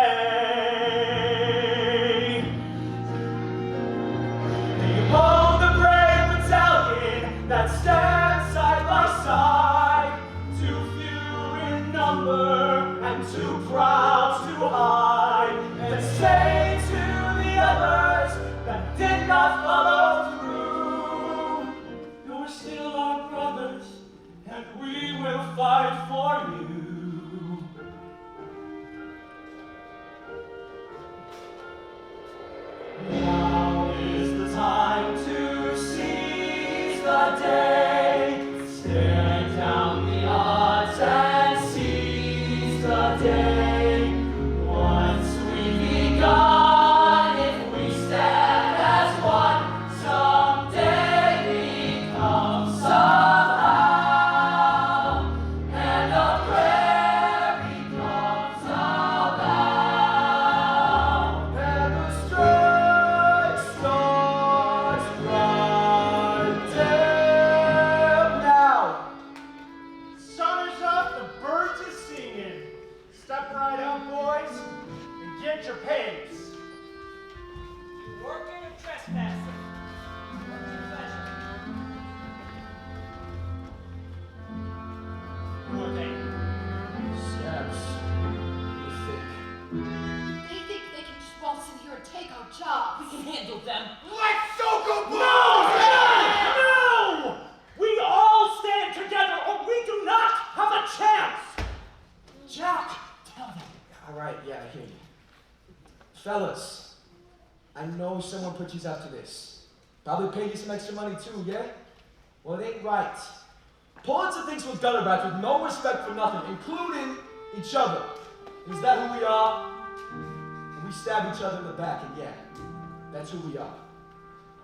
Behold the brave battalion that stands side by side, too few in number and too proud to hide, that say to the others that did not follow through, you're still our brothers and we will fight for you. Now is the time to seize the day. Stare down the odds and seize the day. Once we've begun, if we stand as one, someday we come somehow, and a prayer becomes a vow, and the strike starts right there now. Sun is up, the birds are singing. Step right up, boys, and get your pace. Working or trespassing? What's your pleasure? Who are they? Scabs. You think? They think they can just waltz in here and take our jobs. We can handle them. Let's so go No! We all stand together or we do not have a chance! Jack, tell them. All right, yeah, I hear you. Fellas, I know someone put you up to this. Probably paid you some extra money too, yeah? Well, it ain't right. Pulitzer thinks we're gutter rats with no respect for nothing, including each other. Is that who we are? And we stab each other in the back, and yeah, that's who we are.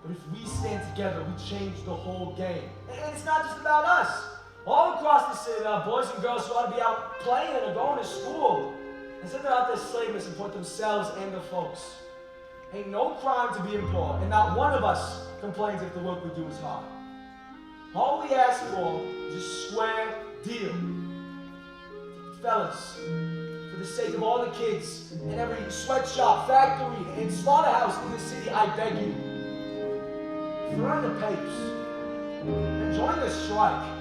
But if we stand together, we change the whole game. And it's not just about us. All across the city, there are boys and girls who ought to be out playing or going to school. Instead, they're out there slaving and support themselves and their folks. Ain't no crime to be poor, and not one of us complains if the work we do is hard. All we ask for is a square deal. Fellas, for the sake of all the kids in every sweatshop, factory, and slaughterhouse in the city, I beg you, throw in the papers and join the strike.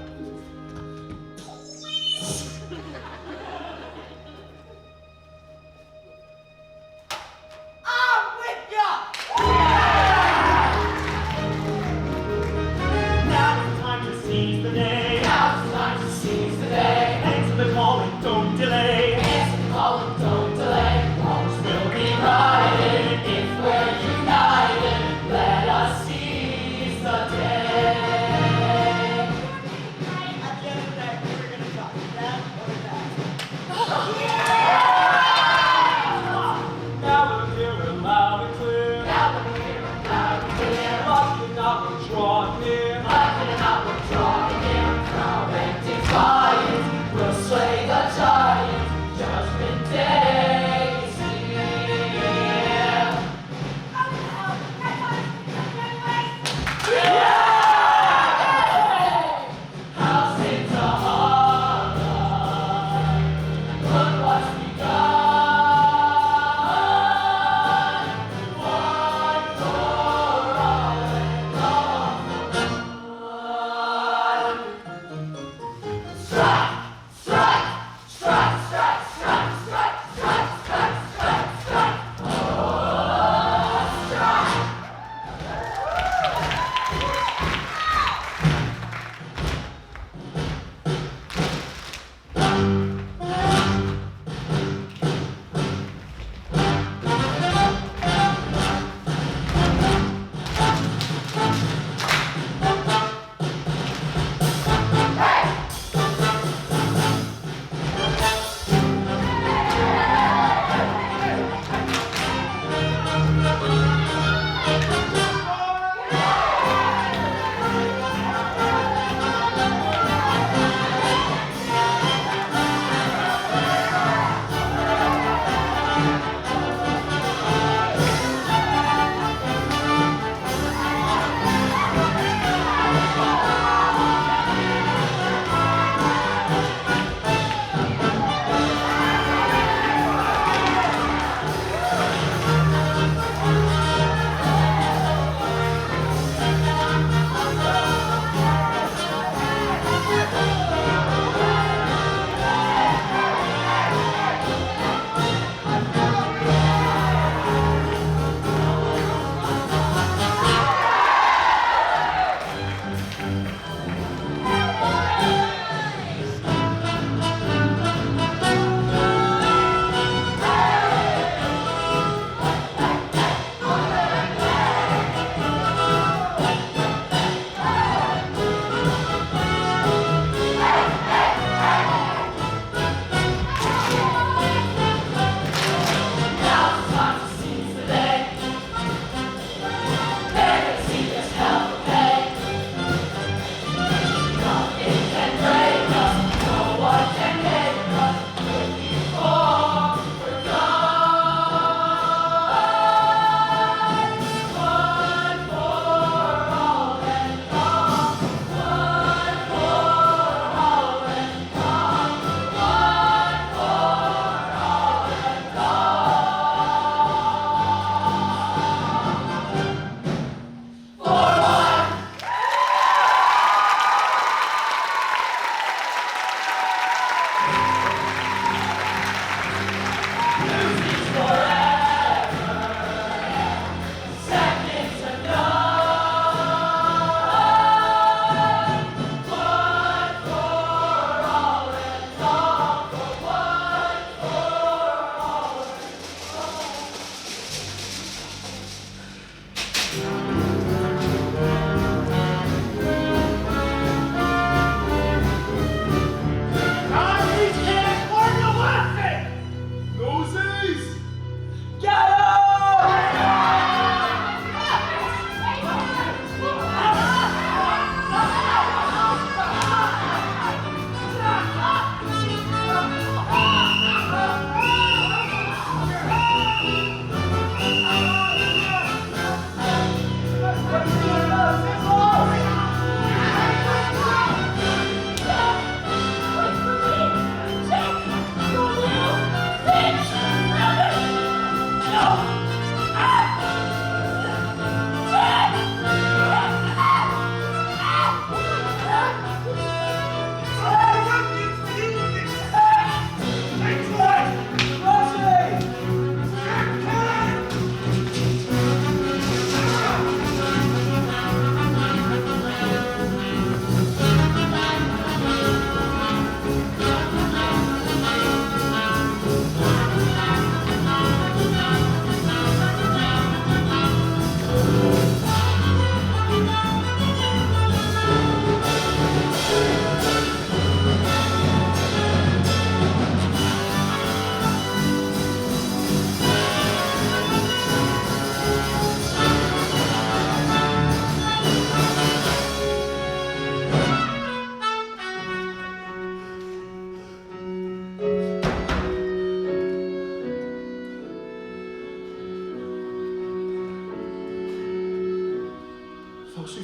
I'm with ya! Now's the time to seize the day. Now's the time to seize the day. Answer the call and don't delay. Answer the call and don't delay. Wrongs will be righted if we're united. Let us seize the day.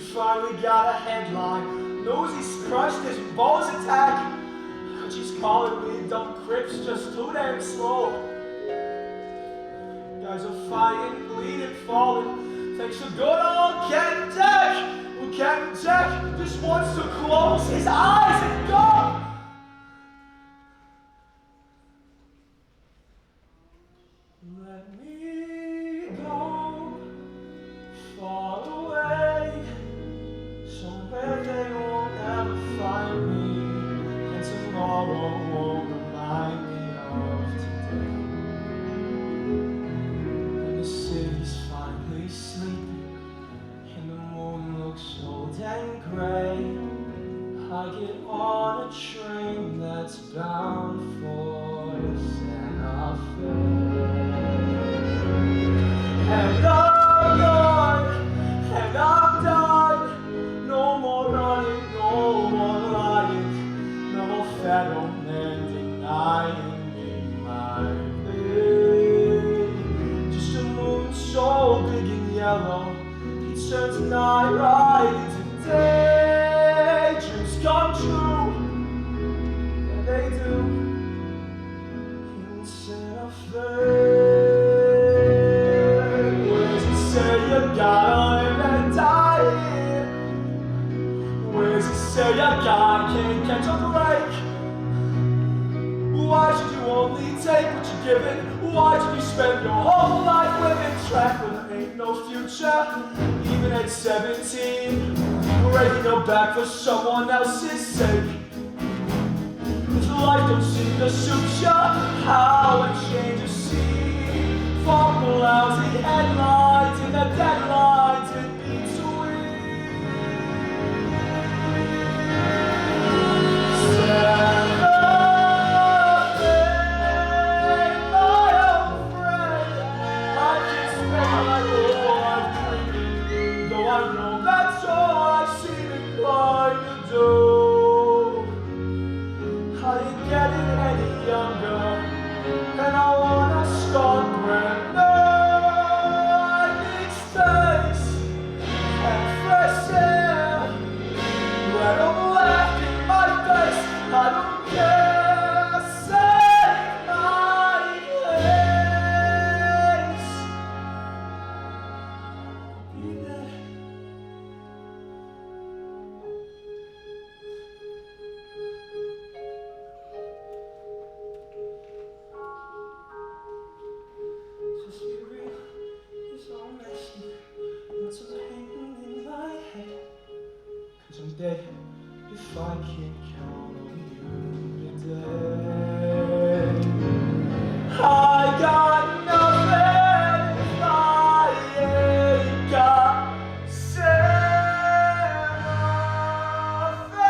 finally got a headline. Newsies crushed his boss attack. But she's calling me dumb crips just too damn slow. Guys are fighting, bleeding, falling. Thanks to good old Captain Jack. Well, Captain Jack just wants to close his eyes and go. Let me go far away, somewhere they won't ever find me, and tomorrow won't remind me of today. And the city's finally sleeping, and the moon looks old and gray. I get on a train that's bound for Santa Fe. And I'm gone, and I'm done. No more running, no more lying, no more fat old men denying me my way. Just a moon so big and yellow, he turns night right into day. Dreams come true, and they do in Santa Fe. You gotta live and die here. Where's he say you can't catch a break? Why should you only take what you're given? Why should you spend your whole life living trapped when there ain't no future? Even at 17, breaking your back for someone else's sake. If life don't seem to suit ya, how it changes scene. From the lousy headlines and the deadlines in between. Santa Fe, my old friend, I can spend my whole life dreaming, though I know that's all I seem inclined to do. I ain't getting any younger, and I wanna start brand new. I need space and fresh air. Let them laugh in my face. I don't care. Save my place. Be there. Just be real, it's all messy. Lots of hanging in my head. 'Cause I'm dead if I can't count on you today. I got nothing if I ain't got Santa Fe.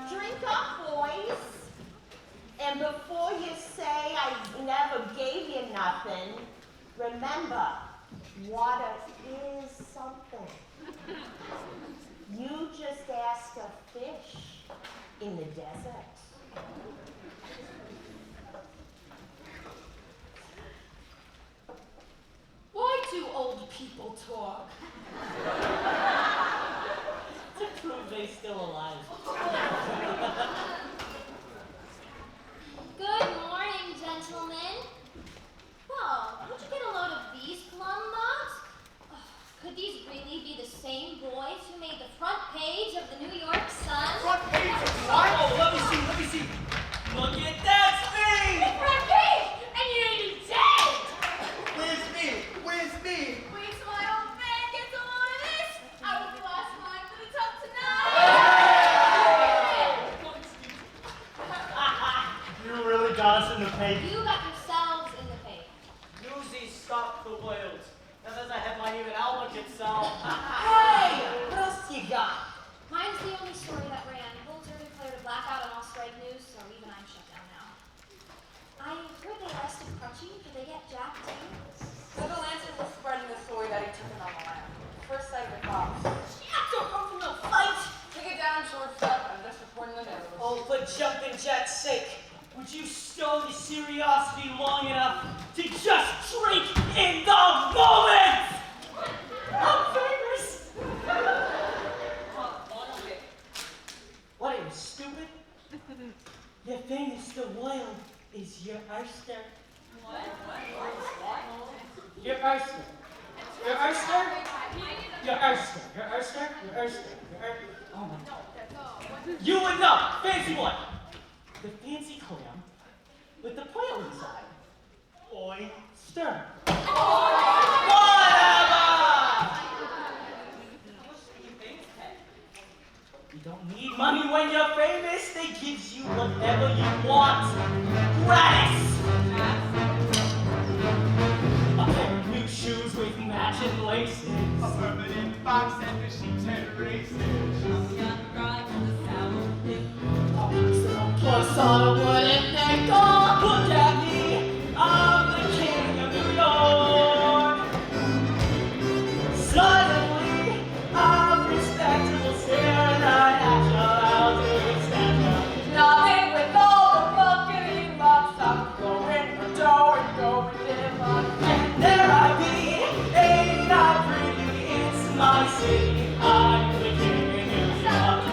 Drink up, boys. And before you say I never gave you nothing, remember, water is something. You just ask a fish in the desert. Why do old people talk? To prove they're still alive. Good morning, gentlemen. Well, would you get a load of these plum mugs? Could these really be the same boys who made the front page of the New York Sun? Front page of Oh, let me see. Look at that thing! The front page! And you ain't even dead! Where's me? Where's me? Wait till my old man gets a load of this! I will be last line for the tub tonight! You really got us in the paper. You got yourselves in the paper. Newsies stop the world. That doesn't headline even Albert itself. Hey, what else you got? Mine's the only story that ran. Bolter declared a blackout on all strike news, so even I'm shut down now. I heard they arrested Crutch watching? Could they get Jack too? So the Lancers were spreading the story that he took it on the land. First sight of the cops. Jack don't come from no fight. Took it down shortstop and just reporting the news. Oh, for jumping Jack's sake, would you stow your curiosity long enough to just drink in the moment? I'm famous. What are you, stupid? Your thing is still wild. Is your oyster? Your oyster. Your oyster? Your oyster. Your oyster. Your oyster. Oh my God. You would know. Fancy one. The fancy clam with the quail inside. Oyster. Whatever. You don't need money when you're famous. They gives you whatever you want. Gratis. A pair of new shoes with matching laces. A permanent box and the sheep's head races. Plus on a wooden nickel. Look at me, I'm the king of New York. Suddenly, I'm respectable, staring at your altitude stature. Nothing with all the bucketing lots. I'm going for dough and going in And there I be, ain't I pretty? It's my city, I'm the king of New York.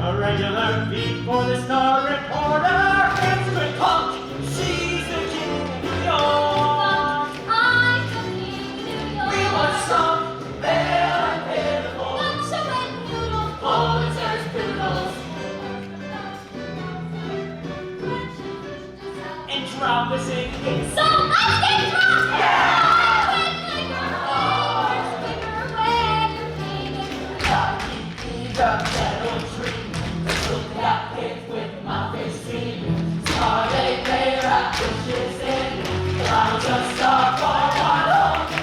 A regular beat for the Star Reporter. It's the punk. She's the king of New York. I'm the king of New York. We want some bare and pitiful. Not so wet noodle. Pulitzer's poodles. And drop the singing. So let's get drunk! Yeah! The metal tree. Look at it with my face streaming. Starday play rap wishes in. Clouds of star for one of me.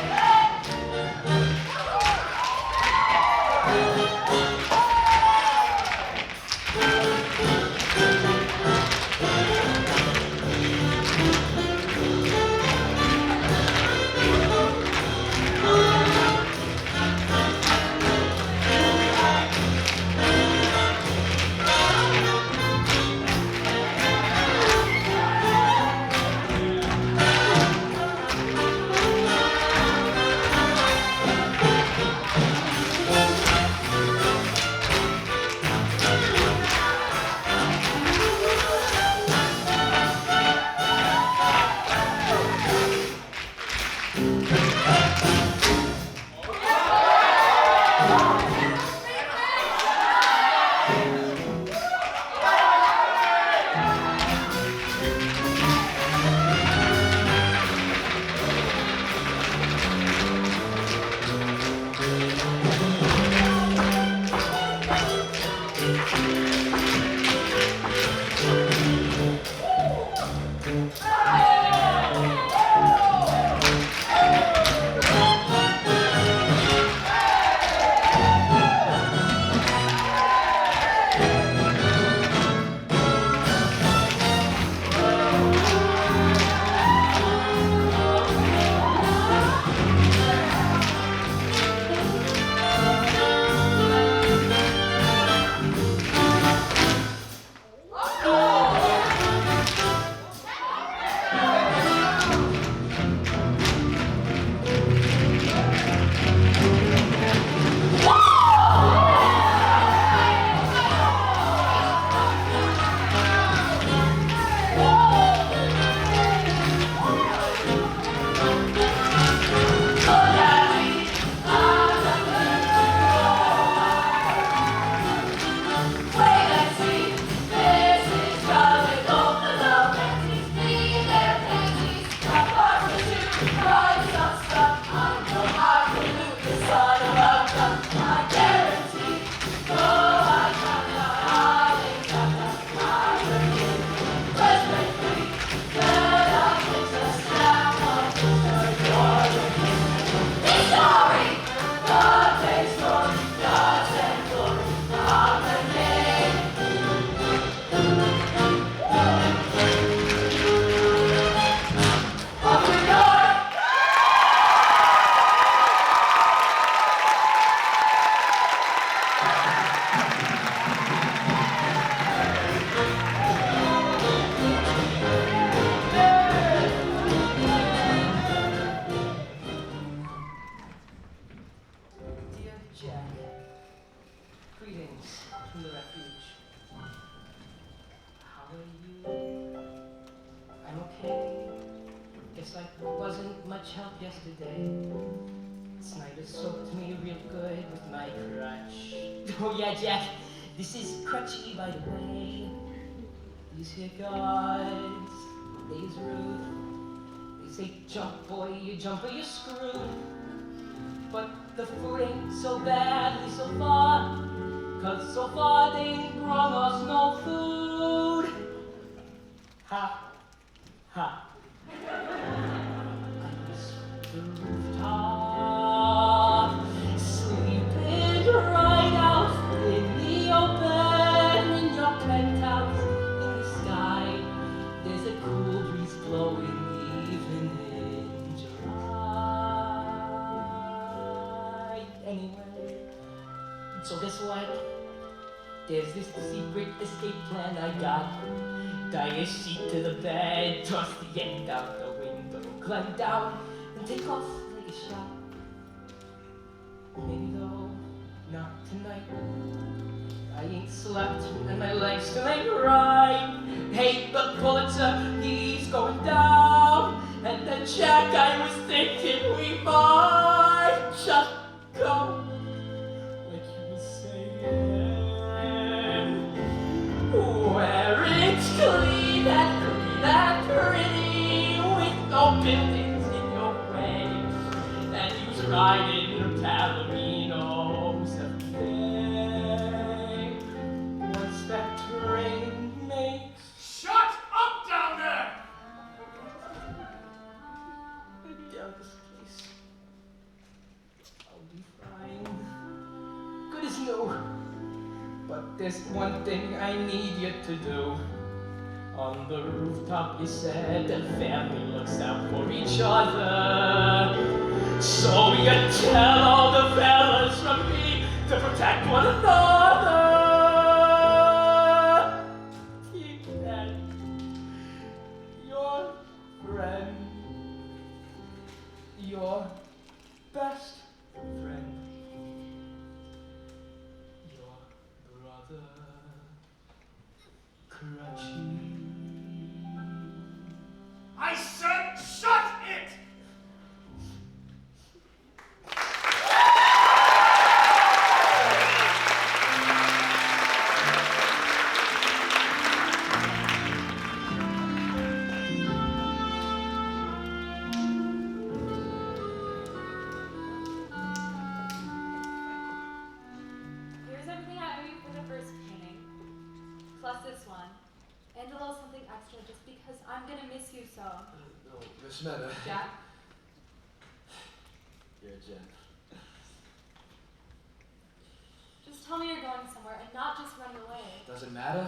much help yesterday. Snyder soaked me real good with my crutch. Oh yeah, Jack, this is crutchy, by the way. These here guards, they is rude. They say, jump boy, you jump or you're screwed. But the food ain't so badly so far, 'cause so far they ain't brought us no food. Ha, ha. I was the rooftop, sleeping right out in the open, in your penthouse, in the sky. There's a cool breeze blowing even in July. Anyway, so guess what? There's this secret escape plan I got. Tie a sheet to the bed, toss the end out the window, climb down, and take off like a shot. Maybe though, not tonight. I ain't slept, and my legs still ain't right. Hey, the Pulitzer, he's going down. And then Jack, I was thinking we might just go. Like you were saying, where it's clean and pretty, with no buildings in your way, and you's riding Palominos every day. Once that train makes Shut up down there! down this place, I'll be fine. Good as new. But there's one thing I need you to do. On the rooftop, you said the family looks out for each other. So you tell all the fellas from me to protect one another. Keep that your friend, your best friend. Brother Crutchy. I said shut it! Here's everything I owe you for the first painting, plus this one, and a little something extra just because I'm gonna miss you so. No, Miss Meta. Jack? You're a gem. Just tell me you're going somewhere and not just run away. Doesn't matter.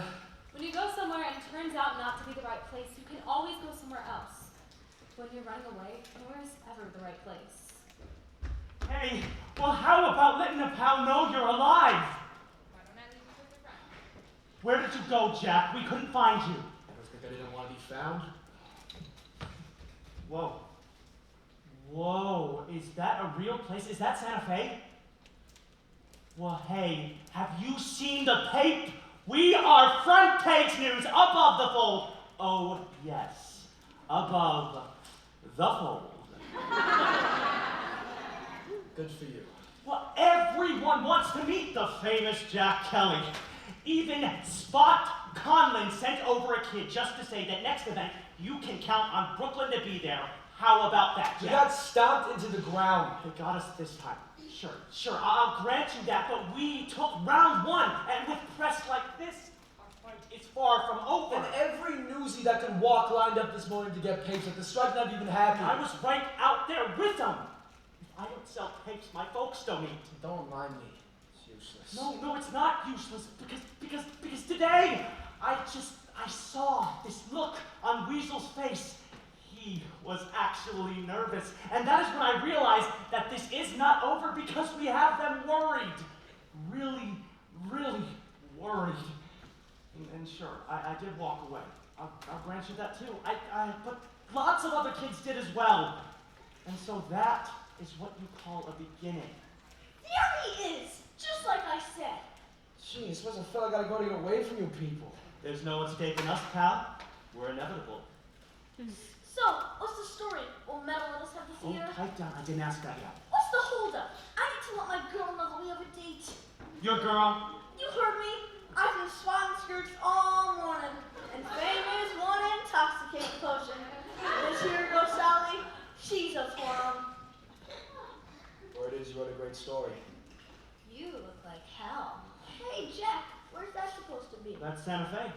When you go somewhere and it turns out not to be the right place, you can always go somewhere else. When you're running away, nowhere is ever the right place. Hey, well, how about letting a pal know you're alive? Why don't I leave you with your friend? Where did you go, Jack? We couldn't find you. Ever think I didn't want to be found? Whoa. Whoa, is that a real place? Is that Santa Fe? Well, hey, have you seen the tape? We are front page news above the fold. Oh, yes, above the fold. Good for you. Well, everyone wants to meet the famous Jack Kelly. Even Spot Conlon sent over a kid just to say that next event, you can count on Brooklyn to be there. How about that, You Jack? got stomped into the ground. They got us this time. Sure, I'll grant you that, but we took round one, and with press like this, our fight is far from over. And every newsie that could walk lined up this morning to get papes, but the strike not even happened. I was right out there with them. If I don't sell tapes, my folks don't eat. Don't remind me. It's useless. No, it's not useless, because today, I saw this look on Weasel's face. He was actually nervous, and that is when I realized that this is not over because we have them worried. Really, really worried. And sure, I did walk away. I'll grant you that too. But lots of other kids did as well. And so that is what you call a beginning. There he is, just like I said. Gee, I suppose a fella gotta go to get away from you people. There's no escaping us, pal. We're inevitable. So, what's the story? Will Metal let us have the Oh, theater? pipe down. I didn't ask that yet. What's the holdup? I need to let my girl know that we have a date. Your girl? You heard me. I've been swatting skirts all morning, and fame is one intoxicating potion. This here girl Sally, she's a plum. Word is you wrote a great story. You look like hell. Hey, Jack, where's that supposed to be? That's Santa Fe.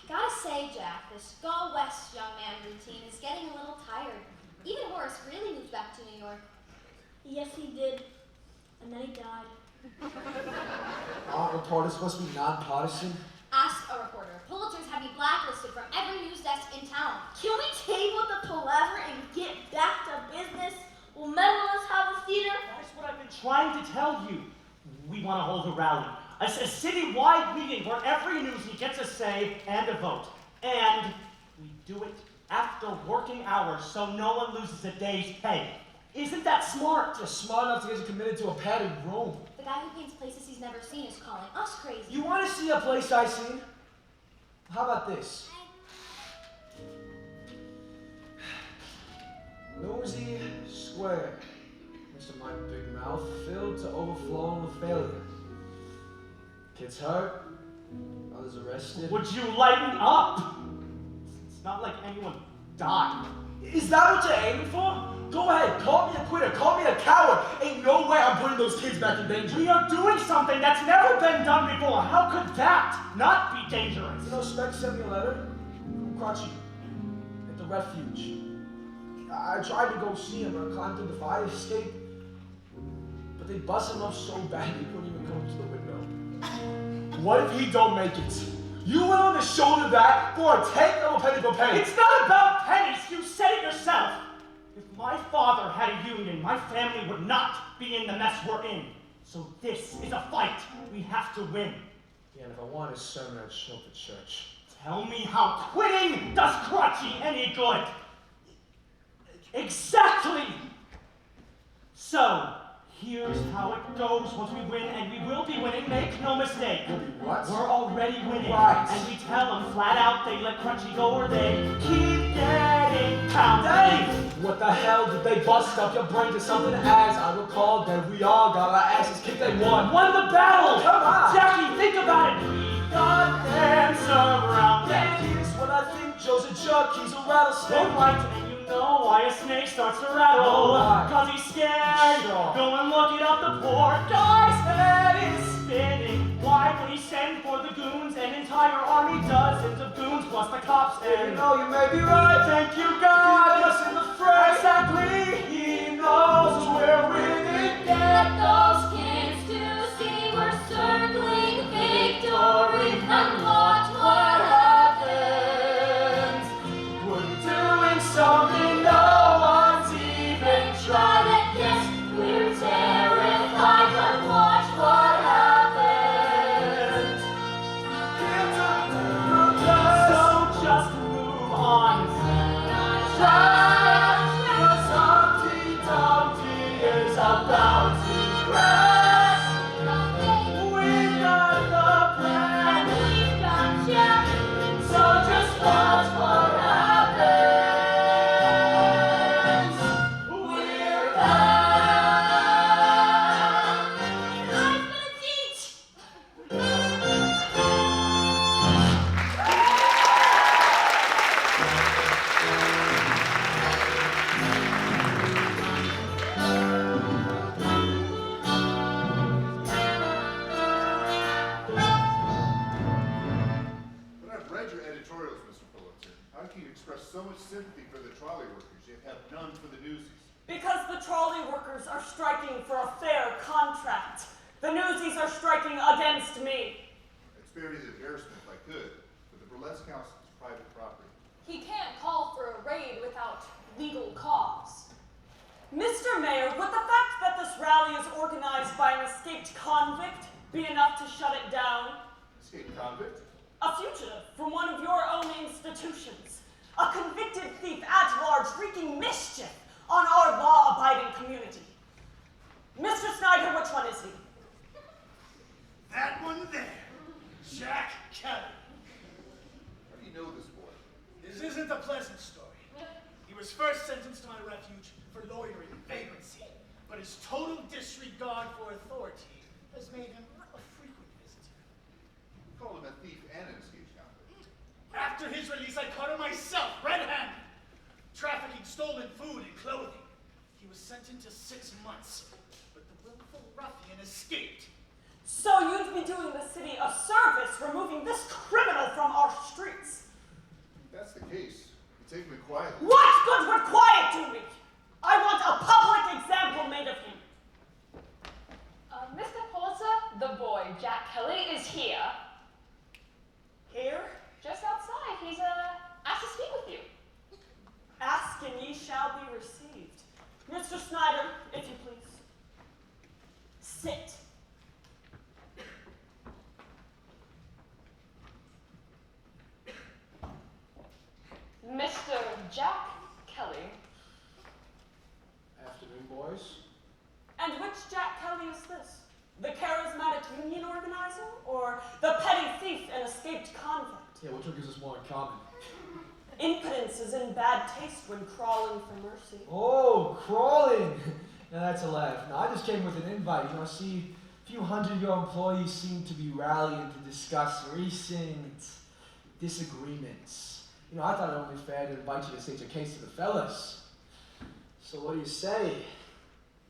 Gotta say, Jack, this go west young man routine is getting a little tired. Even Horace really moved back to New York. Yes, he did. And then he died. Aren't reporters supposed to be non-partisan? Ask a reporter. Pulitzers have you blacklisted from every news desk in town. Can we table the palaver and get back to business? Will Meadowlands have a theater? That's what I've been trying to tell you. We want to hold a rally. A city-wide meeting where every newsie gets a say and a vote. And we do it after working hours so no one loses a day's pay. Isn't that smart? You're smart enough to get you committed to a padded room. The guy who paints places he's never seen is calling us crazy. You want to see a place I seen? How about this? Nosy Square. Mr. My Big Mouth, filled to overflowing with failure. Kids hurt, others arrested. Would you lighten up? It's not like anyone died. Is that what you're aiming for? Go ahead, call me a quitter, call me a coward. Ain't no way I'm putting those kids back in danger. We are doing something that's never been done before. How could that not be dangerous? You know, Speck sent me a letter from Crutchy at the refuge. I tried to go see him and climb through the fire escape, but they busted him up so bad he couldn't even come to the window. What if he don't make it? You willing to shoulder that for a tenth of a penny for penny? It's not about pennies. You said it yourself. If my father had a union, my family would not be in the mess we're in. So this is a fight we have to win. Yeah, and if I wanted a sermon, I'd show up at church. Tell me how quitting does Crutchy any good. Exactly. So, here's how it goes once we win, and we will be winning, make no mistake. We'll be what? We're already winning. Right. And we tell them flat out they let Crutchy go or they keep getting pounded. Dave! What the hell did they bust up your brain to something as I recall that we all got our asses kicked, they won. Won the battle! Come on! Jackie, think about it! We got them surrounded. Yeah, here's what I think, Joe's a jerk, he's a rattlesnake. Don't like and you know why a snake starts to rattle. Oh, why? Cause he's scared. Sure. Go and look it up, the poor guy's head is spinning. Why would he send for the goons? An entire army, dozens of goons plus the cops and... You know, you may be right. Thank you, God! Keep us in the fray. Exactly! He knows we're winning. Get those kids to see we're circling victory and watch what happens. We're doing something no one's even tried. That yes, we're terrified, but watch what happens. So just move on. Humpty Dumpty is about to crack. We got the plan, And we've got Jack. so just watch what happens. We're back. I'm gonna teach. But I've read your editorials, Mr. Pulitzer. How can you express so much sympathy for the trolley workers, yet have none for the Newsies? Because the trolley workers are striking for a fair contract. The Newsies are striking against me. I'd spare you the embarrassment if I could, but the burlesque house is private property. He can't call for a raid without legal cause. Mr. Mayor, would the fact that this rally is organized by an escaped convict be enough to shut it down? Escaped convict? A fugitive from one of your own institutions. A convicted thief at large wreaking mischief on our law-abiding community. Mr. Snyder, which one is he? That one there, Jack Kelly. How do you know this boy? This isn't a pleasant story. was first sentenced to my refuge for loitering and vagrancy, but his total disregard for authority has made him a frequent visitor. You called him a thief and an escaped convict. After his release, I caught him myself, red-handed, trafficking stolen food and clothing. He was sentenced to 6 months, but the willful ruffian escaped. So you'd be doing the city a service, removing this criminal from our streets. If that's the case, you take him quietly. What good would quiet do me? I want a public example made of him. Mr. Pulitzer, the boy, Jack Kelly, is here. Here? Just outside. He's, asked to speak with you. Ask and ye shall be received. Mr. Snyder, if you please. Sit. Mr. Jack Kelly. Afternoon, boys. And which Jack Kelly is this? The charismatic union organizer? Or the petty thief and escaped convict? Yeah, which one gives us more in common? Impotence is in bad taste when crawling for mercy. Oh, crawling! Now that's a laugh. No, I just came with an invite. I see a few hundred of your employees seem to be rallying to discuss recent disagreements. I thought it only fair to invite you to state your case to the fellas. So what do you say,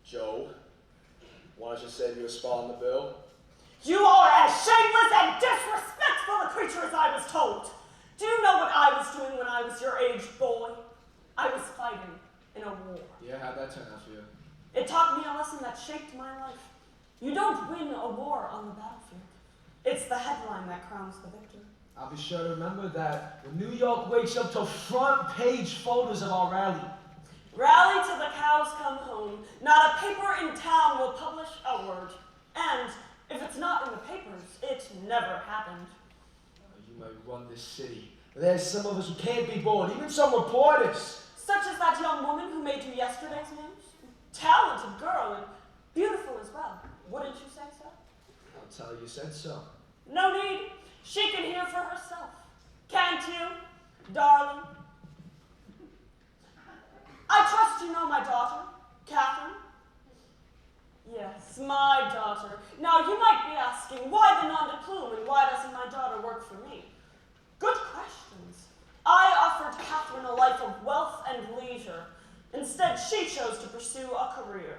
Joe? Want us to send you a spot on the bill? You are as shameless and disrespectful a creature as I was told. Do you know what I was doing when I was your age, boy? I was fighting in a war. Yeah, how'd that turn out for you? It taught me a lesson that shaped my life. You don't win a war on the battlefield. It's the headline that crowns the victor. I'll be sure to remember that when New York wakes up to front page photos of our rally. Rally till the cows come home. Not a paper in town will publish a word. And if it's not in the papers, it never happened. You may run this city. There's some of us who can't be bored, even some reporters. Such as that young woman who made you yesterday's news. Talented girl and beautiful as well. Wouldn't you say so? I'll tell you said so. No need. She can hear for herself. Can't you, darling? I trust you know my daughter, Catherine. Yes, my daughter. Now you might be asking, why the nom de plume and why doesn't my daughter work for me? Good questions. I offered Catherine a life of wealth and leisure. Instead, she chose to pursue a career.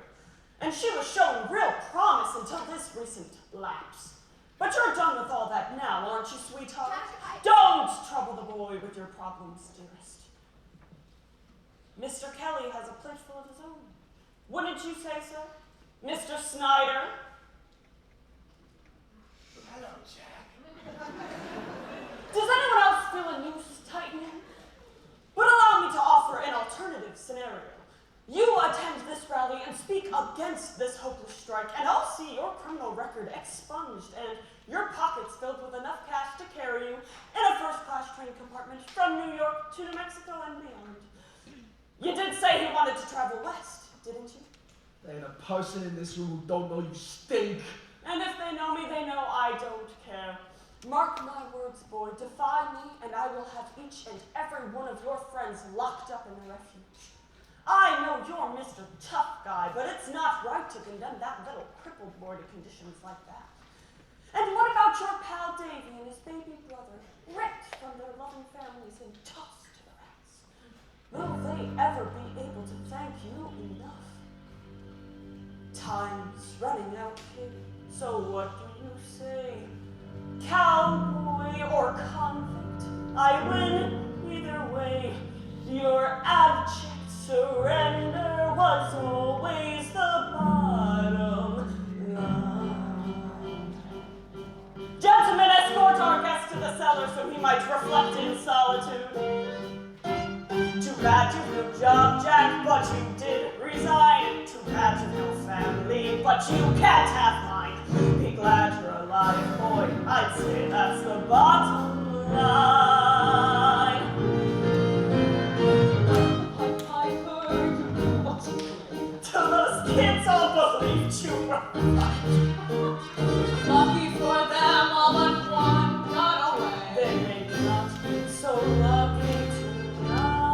And she was showing real promise until this recent lapse. But you're done with all that now, aren't you, sweetheart? Don't trouble the boy with your problems, dearest. Mr. Kelly has a plate full of his own. Wouldn't you say so, Mr. Snyder? Hello, Jack. Does anyone else feel a noose tightening? But allow me to offer an alternative scenario. You attend this rally and speak against this hopeless strike, and I'll see your criminal record expunged and your pockets filled with enough cash to carry you in a first-class train compartment from New York to New Mexico and beyond. You did say he wanted to travel west, didn't you? There ain't a person in this room who don't know you stink. And if they know me, they know I don't care. Mark my words, boy, defy me, and I will have each and every one of your friends locked up in the refuge. I know you're Mr. Tough Guy, but it's not right to condemn that little crippled boy to conditions like that. And what about your pal Davy and his baby brother, ripped from their loving families and tossed to the rats? Will they ever be able to thank you enough? Time's running out here, so what do you say? Cowboy or convict, I win either way. Your abject surrender was always the bottom line. Gentlemen, escort our guest to the cellar so he might reflect in solitude. Too bad you've no job, Jack, but you did resign. Too bad you've no family, but you can't have mine. Be glad you're alive, boy. I'd say that's the bottom line. I heard you what you did. Till those kids all believed you were right. Lucky for them, all but one got away. They may not be so lucky tonight.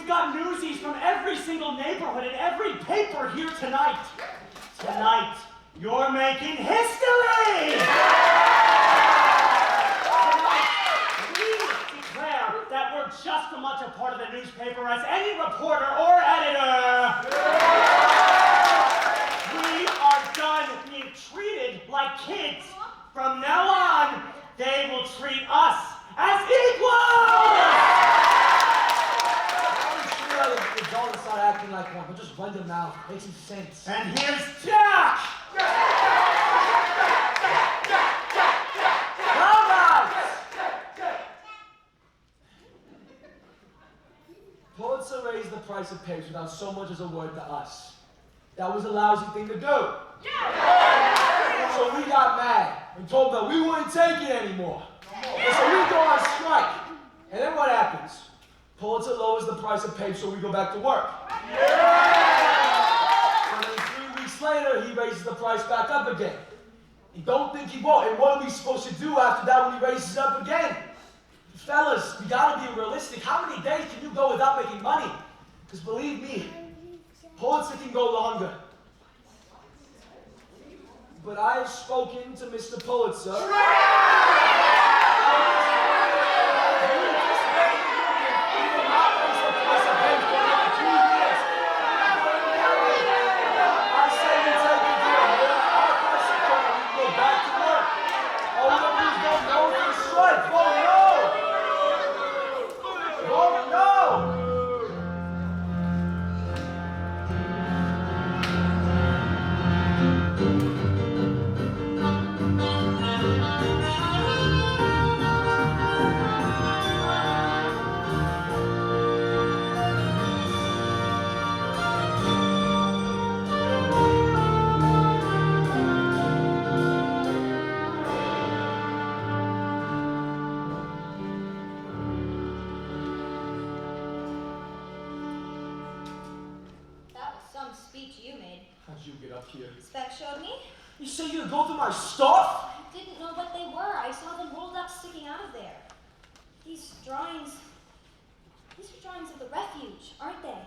We've got Newsies from every single neighborhood and every paper here tonight. Tonight, you're making history! That we're just as much a part of the newspaper as any reporter or editor. We are done being treated like kids. From now on, they will treat us as equals. I'm sure the adults start acting like one, but just run them out. Makes some sense. And here's Jack. All right. Pulitzer raised the price of papes without so much as a word to us. That was a lousy thing to do. So we got mad and told them we wouldn't take it anymore. And so we go on strike. And then what happens? Pulitzer lowers the price of papes so we go back to work. And then 3 weeks later, he raises the price back up again. You don't think he won't. And what are we supposed to do after that when he raises it up again? Fellas, we gotta be realistic. How many days can you go without making money? Because believe me, Pulitzer can go longer. But I have spoken to Mr. Pulitzer. I say we take the deal. Our price is going, we go back to work. All we don't do is go no for the strike. Vote no! Vote no! That was some speech you made. How'd you get up here? Spec showed me. You say you'd go through my stuff? I didn't know what they were. I saw them rolled up sticking out of there. These are drawings of the refuge, aren't they?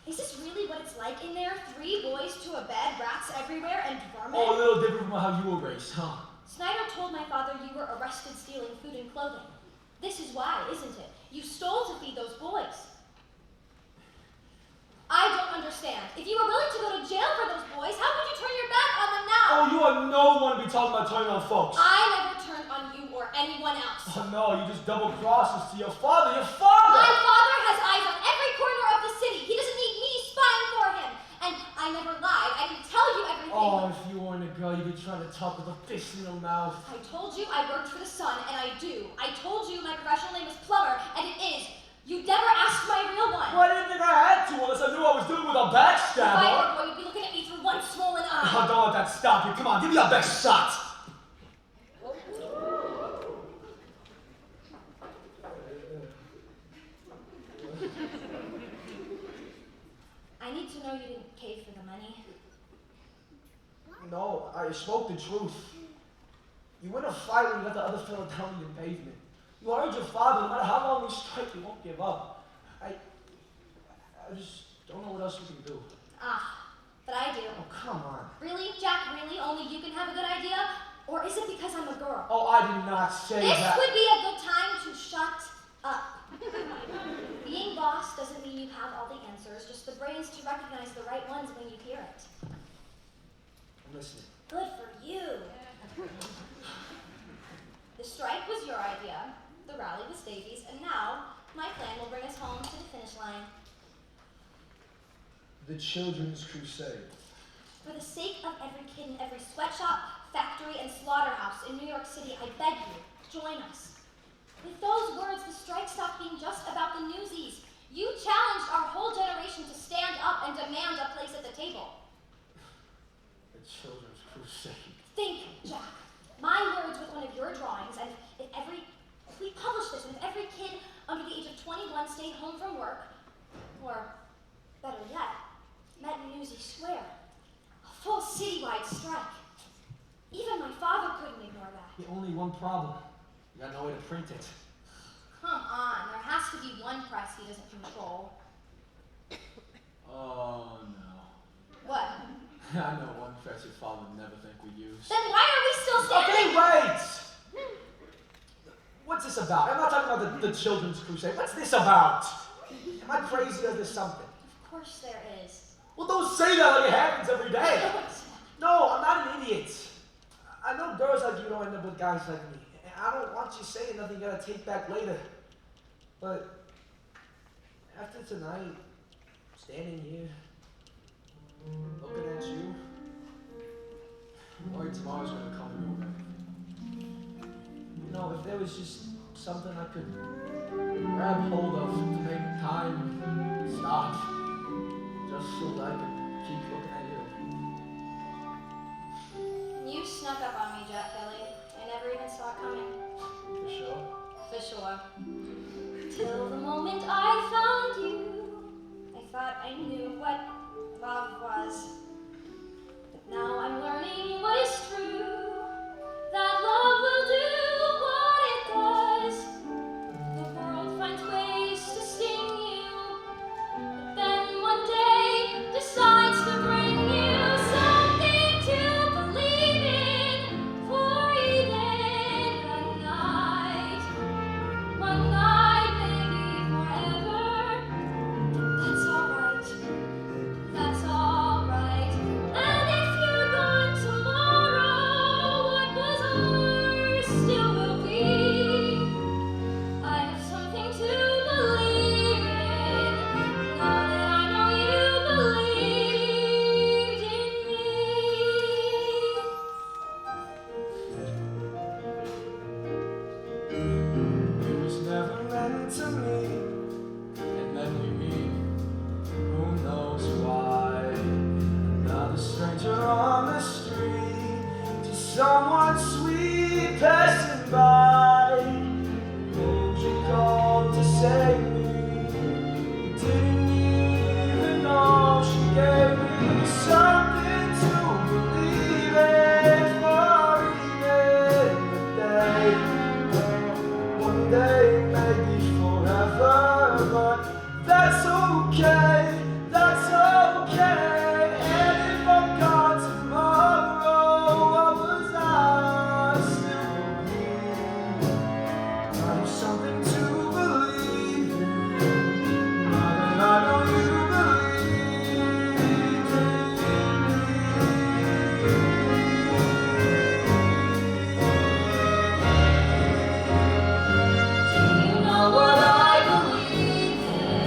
Is this really what it's like in there? 3 boys to a bed, rats everywhere, and vermin? Oh, a little different from how you were raised, huh? Snyder told my father you were arrested stealing food and clothing. This is why, isn't it? You stole to feed those boys. I don't understand. If you were willing to go to jail for those boys, how could you turn your back on them now? Oh, you are no one to be talking about turning on folks. I never turned on you or anyone else. Oh no, you just double crosses to your father. Your father! My father has eyes on every corner of the city. He doesn't need me spying for him. And I never lied. I didn't tell you everything. Oh, if you weren't a girl, you'd be trying to talk with a fist in your mouth. I told you I worked for the Sun, and I do. I told you my professional name was Plumber, and it is. You never asked my real one. Well, I didn't think I had to unless I knew I was doing with a If I backstabber. were a boy, you'd be looking at me through one swollen eye. Oh, don't let that stop you. Come on, give me your best shot. I need to know you didn't cave for the money. No, I spoke the truth. You win a fight when you let the other fellow down on your pavement. You heard your father, no matter how long we strike, you won't give up. I just don't know what else we can do. Ah, but I do. Oh, come on. Really, Jack, really? Only you can have a good idea? Or is it because I'm a girl? Oh, I did not say This that. would be a good time to shut up. Being boss doesn't mean you have all the answers, just the brains to recognize the right ones when you hear it. I'm listening. Good for you. The strike was your idea, the rally was Davy's, and now my plan will bring us home to the finish line. The Children's Crusade. For the sake of every kid in every sweatshop, factory, and slaughterhouse in New York City, I beg you, join us. With those words, the strike stopped being just about the Newsies. You challenged our whole generation to stand up and demand a place at the table. The Children's Crusade. Think, Jack. My words with one of your drawings, and if we published this, and if every kid under the age of 21 stayed home from work, or better yet, met in Newsies Square, a full citywide strike. Even my father couldn't ignore that. The only one problem. You got no way to print it. Come on, there has to be one press he doesn't control. Oh no. What? I know one dress your father would never think we'd use. Then why are we still standing? Okay, wait! What's this about? I'm not talking about the children's crusade. What's this about? Am I crazy or is this something? Of course there is. Well, don't say that like it happens every day. No, I'm not an idiot. I know girls like you don't end up with guys like me. And I don't want you saying nothing you gotta take back later. But after tonight, standing here, looking at you, I'm worried tomorrow's gonna come and over everything. You know, if there was just something I could grab hold of to make time stop, just so that I could keep looking at you. You snuck up on me, Jack Kelly. I never even saw it coming. For sure? For sure. Till the moment I found you, I thought I knew what love was. But now I'm learning what is true. That love will do what it does. The world finds ways to sting you, but then one day decides to bring you something to believe in for even a night. One night, maybe forever. That's alright. That's alright. And if you're gone tomorrow, what was ours still will be. I have something to believe in. Now that I know you believed in me. It was never meant to me, and then we meet. Who knows why? Another stranger on the street, just someone sweet passing by. Names you called to save me. Didn't even know she gave me something to believe in for even a day. One day, maybe forever, but that's okay. That's okay. And if I'm gone tomorrow, what was I still believe? I have something to believe in. Now that I know you believe Do you know what I believe in?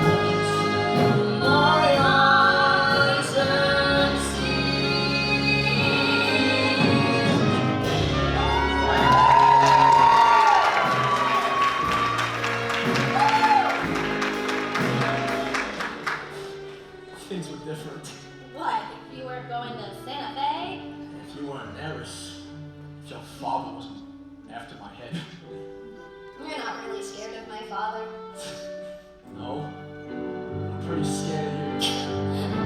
Look into my eyes and things were different. What, if you were going to Santa Fe? If you weren't nervous, if your father wasn't after my head. You're not really scared of my father. No, I'm pretty scared of you.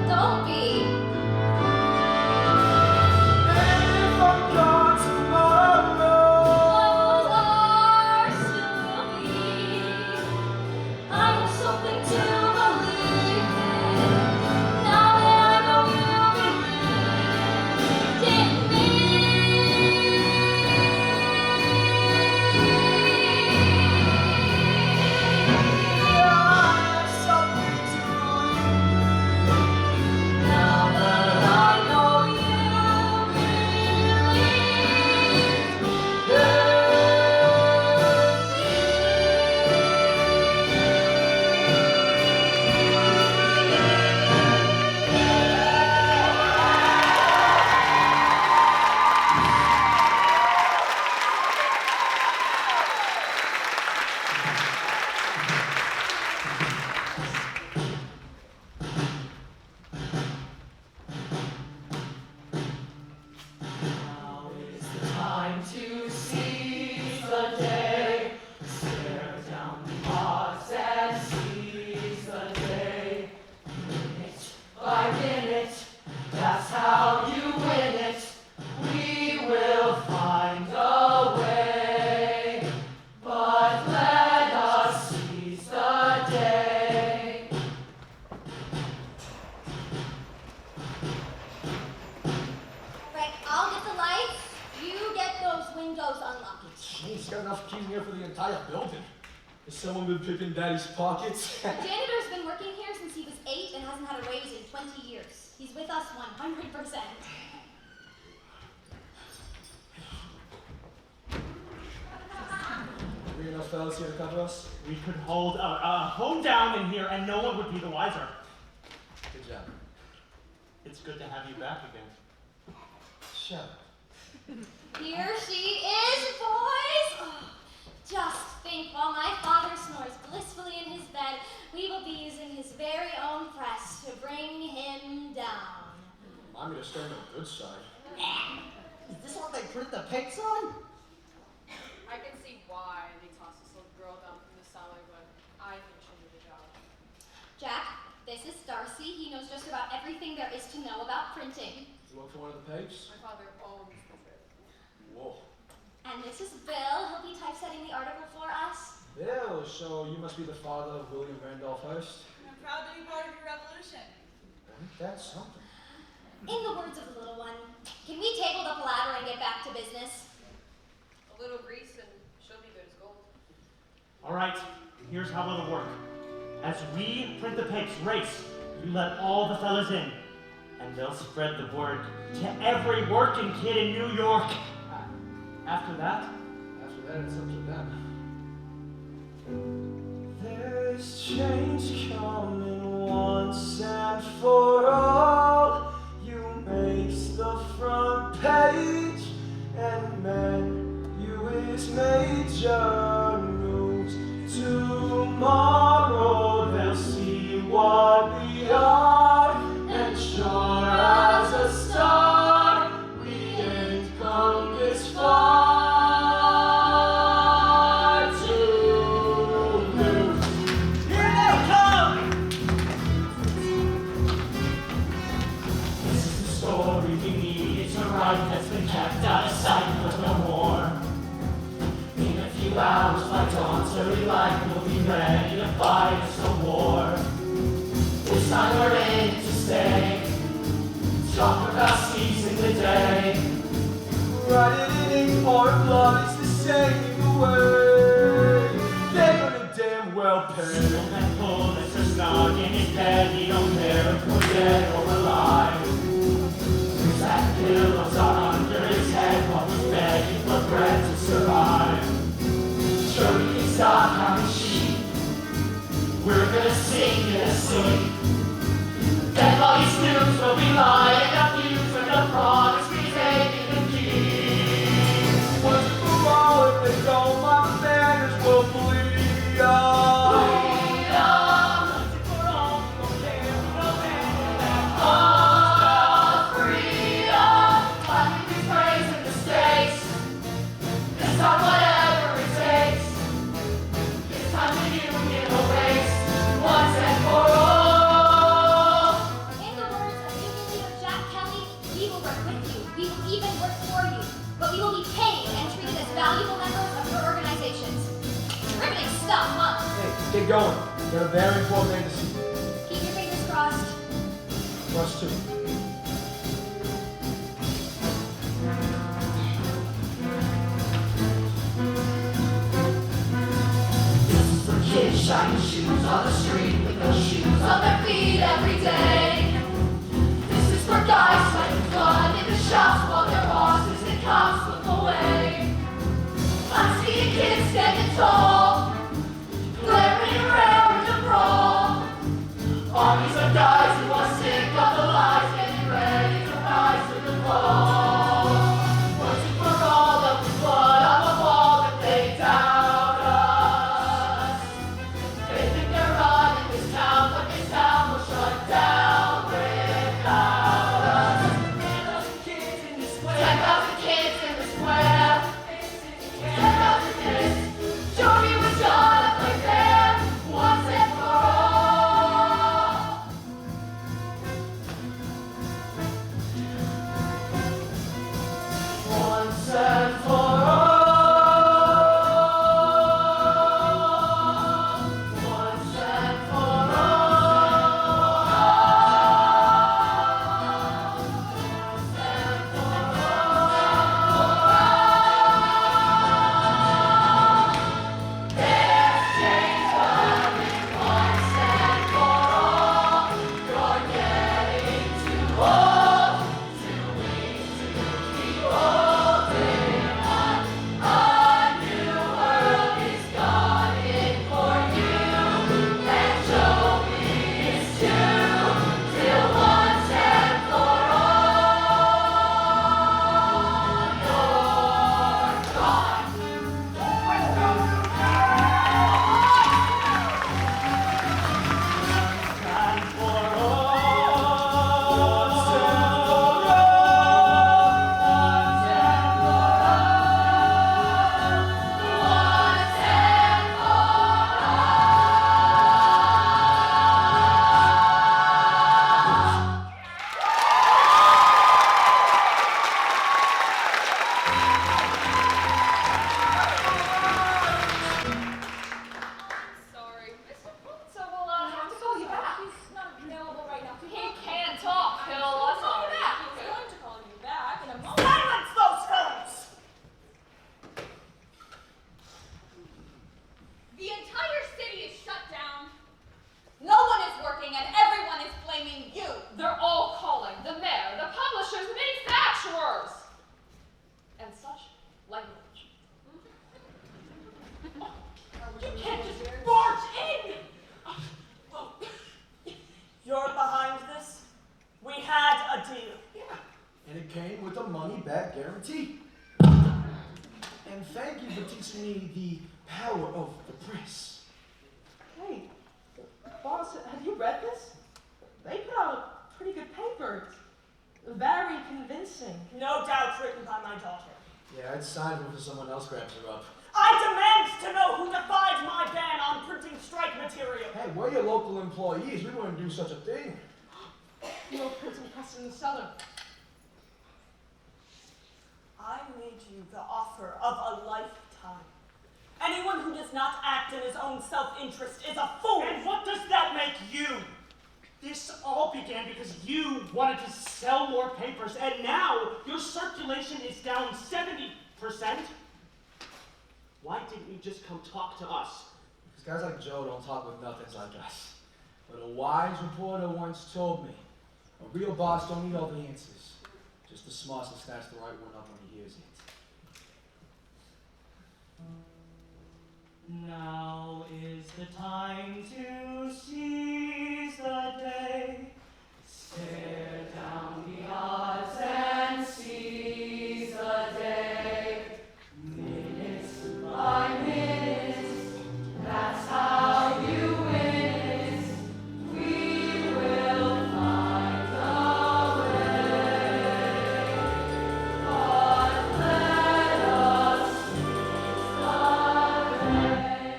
Don't be. And if I'm gone tomorrow, What was ours still will be. I have something to believe in. Now that I know you believed in me. Has someone been picking Daddy's pockets? The janitor's been working here since he was 8 and hasn't had a raise in 20 years. He's with us 100%. Big enough fellas here to cover us? We could hold a home down in here and no one would be the wiser. Good job. It's good to have you back again. Shut up. Here she is, boys! Oh, just think, while my father snores blissfully in his bed, we will be using his very own press to bring him down. Remind me to stay on the good side. Is this what they print the pics on? I can see why they tossed this little girl down from the cellar, but I think she'll do the job. Jack, this is Darcy. He knows just about everything there is to know about printing. You look for one of the papes? My father owns the trip. Whoa. And this is Bill. He'll be typesetting the article for us. Bill, so you must be the father of William Randolph Hearst? I'm proud to be part of your revolution. Ain't that something? In the words of the little one, can we table the palaver and get back to business? A little grease and she'll be good as gold. All right, here's how it'll work. As we print the pics, Race, you let all the fellas in, and they'll spread the word to every working kid in New York. After that, it's up to them. There's change coming once and for all. You makes the front page, and man, you is major news. Tomorrow they'll see what we are, and sure as a star, we ain't come this far to lose. Here they come! This is the story we need to write that's been kept out of sight but no more. In a few hours, by dawn's early light, we'll be ready to fight us a war. This time we're in to stay, talk about seizing the day. Writing in ink or in blood is the same either way. They're gonna damn well pay. And pull Mr. Snug in his bed, he don't care if we're dead or alive. His sack pillows are under his head while he's begging for bread to survive. Sure, we can stop counting sheep. We're gonna sing in a sleep. Then all these news will be lying up you for the promise we take in the keep. Once and for all, if they don't, my banners will bleed on. Bleed on. Once and for all, we won't care, we don't care that all freedom. Clapping these praise in the States. This time, whatever it takes. This time the union will race once and for all. In the words of Union Leader Jack Kelly, we will work with you. We will even work for you. But we will be paid and treated as valuable members of your organizations. Riveting stuff, huh? Hey, get going. Got a very important thing to see. Keep your fingers crossed. Us too. This is for kids shining shoes on the street with no shoes on their feet every day. This is for guys fighting blood in the shops while their bosses and cops look away. I'm seeing kids standing tall, glaring and raring to brawl. Armies of guys who are sick of the lies, getting ready to rise to the call. Once and for all of the blood on the wall that they doubt us. They think they're running this town, but this town will shut down without us. 10,000 kids in the square. 10,000 kids in the square. 10,000 kids. Join me underestimate the power of the press. Hey, boss, have you read this? They put out a pretty good paper. It's very convincing. No doubt written by my daughter. Yeah, I'd sign it before someone else grabs her up. I demand to know who defied my ban on printing strike material. Hey, we're your local employees. We wouldn't do such a thing. No printing press in the cellar. I made you the offer of a lifetime. Anyone who does not act in his own self-interest is a fool. And what does that make you? This all began because you wanted to sell more papers, and now your circulation is down 70%. Why didn't you just come talk to us? Because guys like Joe don't talk with nothings like us. But a wise reporter once told me, a real boss don't need all the answers. Just the smarts to snatch the right one up when he hears it. Now is the time to seize the day. Stare down the odds and seize the day. Minutes by minutes, that's how you win it. We will find a way. God, let us seize the day.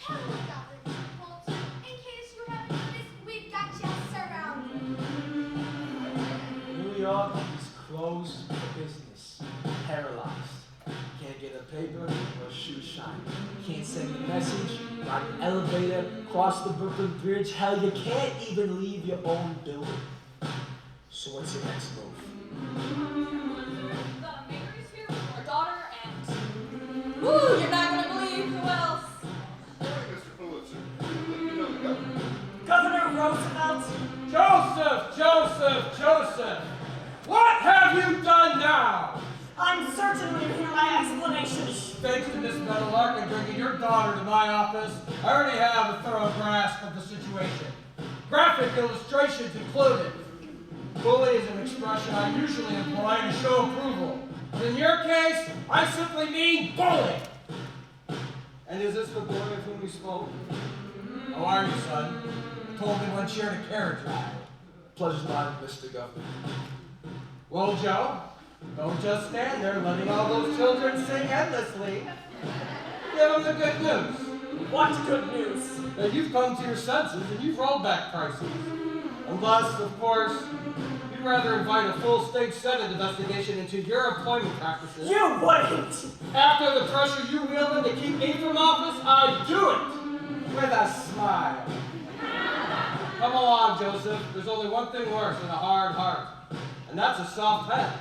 Hello, Dr. Folks. In case you haven't noticed, we've got you surrounded. New York is closed for business. Paralyzed. Can't get a paper or a shoe shine. Can't send a message, ride an elevator, cross the Brooklyn Bridge. Hell, you can't even leave your own building. So what's your next move? The mayor's here with our daughter and... Woo, you're not gonna believe who else. Morning, Mr. Pulitzer. Let me know the governor. Governor Roosevelt. Joseph! What have you done now? I'm certain when you hear my explanations. Thanks to Miss Meadowlark and bringing your daughter to my office, I already have a thorough grasp of the situation. Graphic illustrations included. Bully is an expression I usually employ to show approval. But in your case, I simply mean bully. And is this the boy of whom we spoke? How are you, son? Told me once you're in a carriage ride. Pleasure's mine, Mr. Governor. Well, Joe, don't just stand there letting all those children sing endlessly. Give them the good news. What good news? That you've come to your senses and you've rolled back prices. Unless, of course, you'd rather invite a full state Senate investigation into your employment practices. You wouldn't! After the pressure you wielded to keep me from office, I'd do it with a smile. Come along, Joseph. There's only one thing worse than a hard heart, and that's a soft head.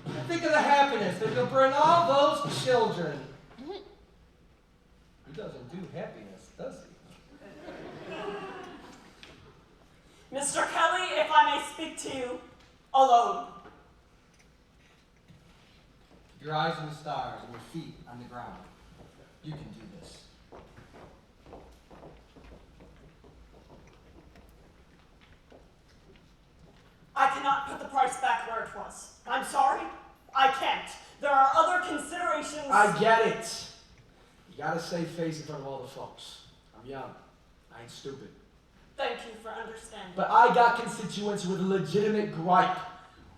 And think of the happiness that you'll bring all those children. He doesn't do happiness, does he? Mr. Kelly, if I may speak to you alone. Your eyes on the stars and your feet on the ground. You can do this. I cannot put the price back where it was. I'm sorry. I can't. There are other considerations. I get it. You gotta save face in front of all the folks. I'm young. I ain't stupid. Thank you for understanding. But I got constituents with a legitimate gripe.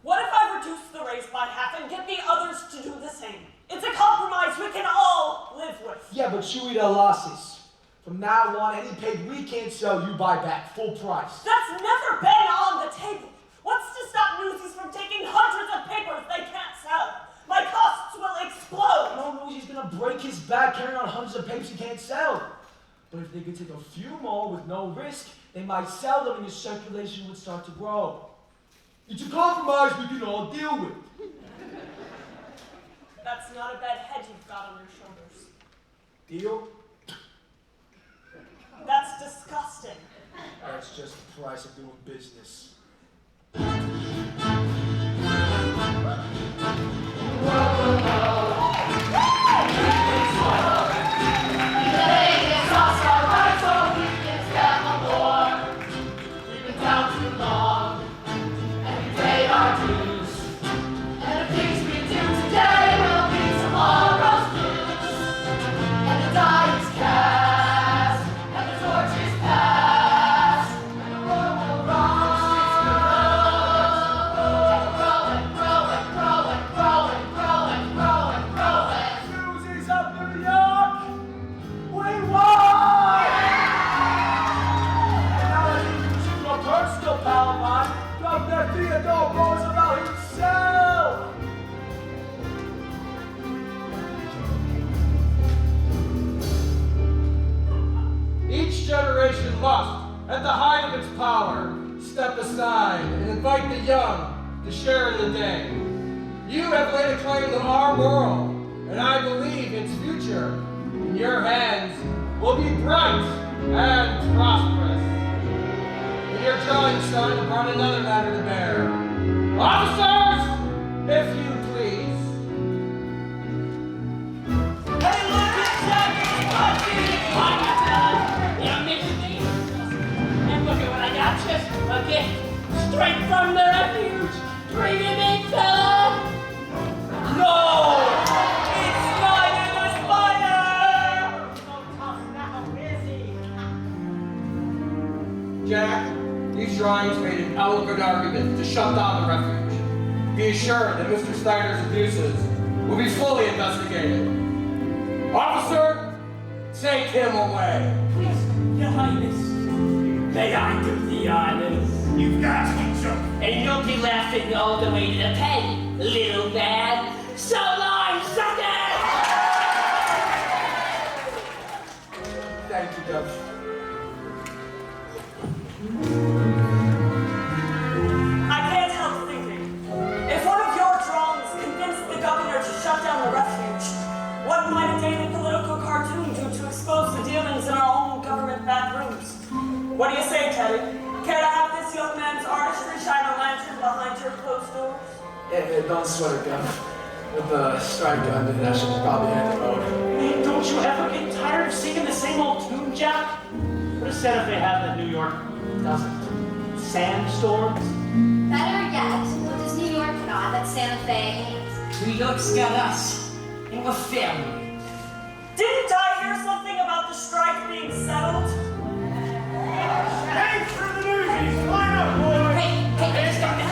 What if I reduce the raise by half and get the others to do the same? It's a compromise we can all live with. Yeah, but you eat our losses. From now on, any paper we can't sell, you buy back full price. That's never been on the table. What's to stop Newsies from taking hundreds of papers they can't sell? My costs will explode. No, Newsies gonna break his back carrying on hundreds of papers he can't sell. But if they could take a few more with no risk, they might sell them and your circulation would start to grow. It's a compromise we can all deal with. That's not a bad head you've got on your shoulders. Deal? That's disgusting. That's just the price of doing business. Tomorrow's news. must, at the height of its power, step aside and invite the young to share in the day. You have laid a claim to our world, and I believe its future in your hands will be bright and prosperous. In your drawing, son, brought another matter to bear. Officers, if you please. Hey, look at Jackie's puppy! You missed me? And look at what I got you. A gift straight from the refuge. Bring it in, fella! No! It's not in the fire! So tough now, is he? Jack, these drawings made an eloquent argument to shut down the refuge. Be assured that Mr. Snyder's abuses will be fully investigated. Officer, take him away. Please, Your Highness, may I do the honors? You've got me, Joe. And you'll be laughing all the way to the pen, little man. So long, sucker! Thank you, Judge. I can't help thinking, if one of your drawings convinced the governor to shut down the refuge, what might a daily political cartoon do to expose the dealings in our own government back rooms? What do you say, Teddy? Care to have this young man's artistry shine a lantern behind your closed doors? Yeah, don't sweat it, Gov. With the strike gun, that should probably end the road. Hey, don't you ever get tired of singing the same old tune, Jack? What does Santa Fe have that New York doesn't? Sandstorms? Better yet, what does New York not that Santa Fe hates? New York's got us, and we're family. Didn't I hear something about the strike being settled? Thanks for the Newsies. Line up, boys. Hey, stop it.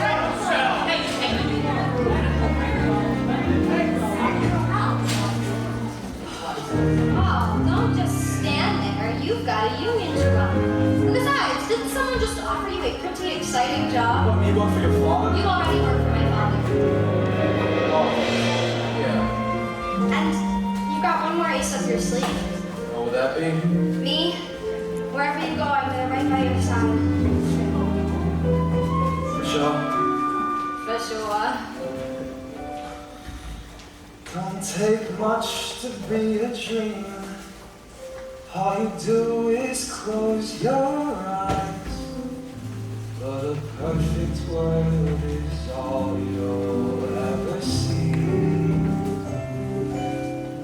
Oh, don't just stand there. You've got a union to run. And besides, didn't someone just offer you a pretty exciting job? Want me to work for your father? You already work for my father. Oh, yeah. And you've got one more ace up your sleeve. What would that be? Me, wherever you go, I'm there right by your side. For sure. For sure. Don't take much to be a dreamer. All you do is close your eyes. But a perfect world is all you'll ever see.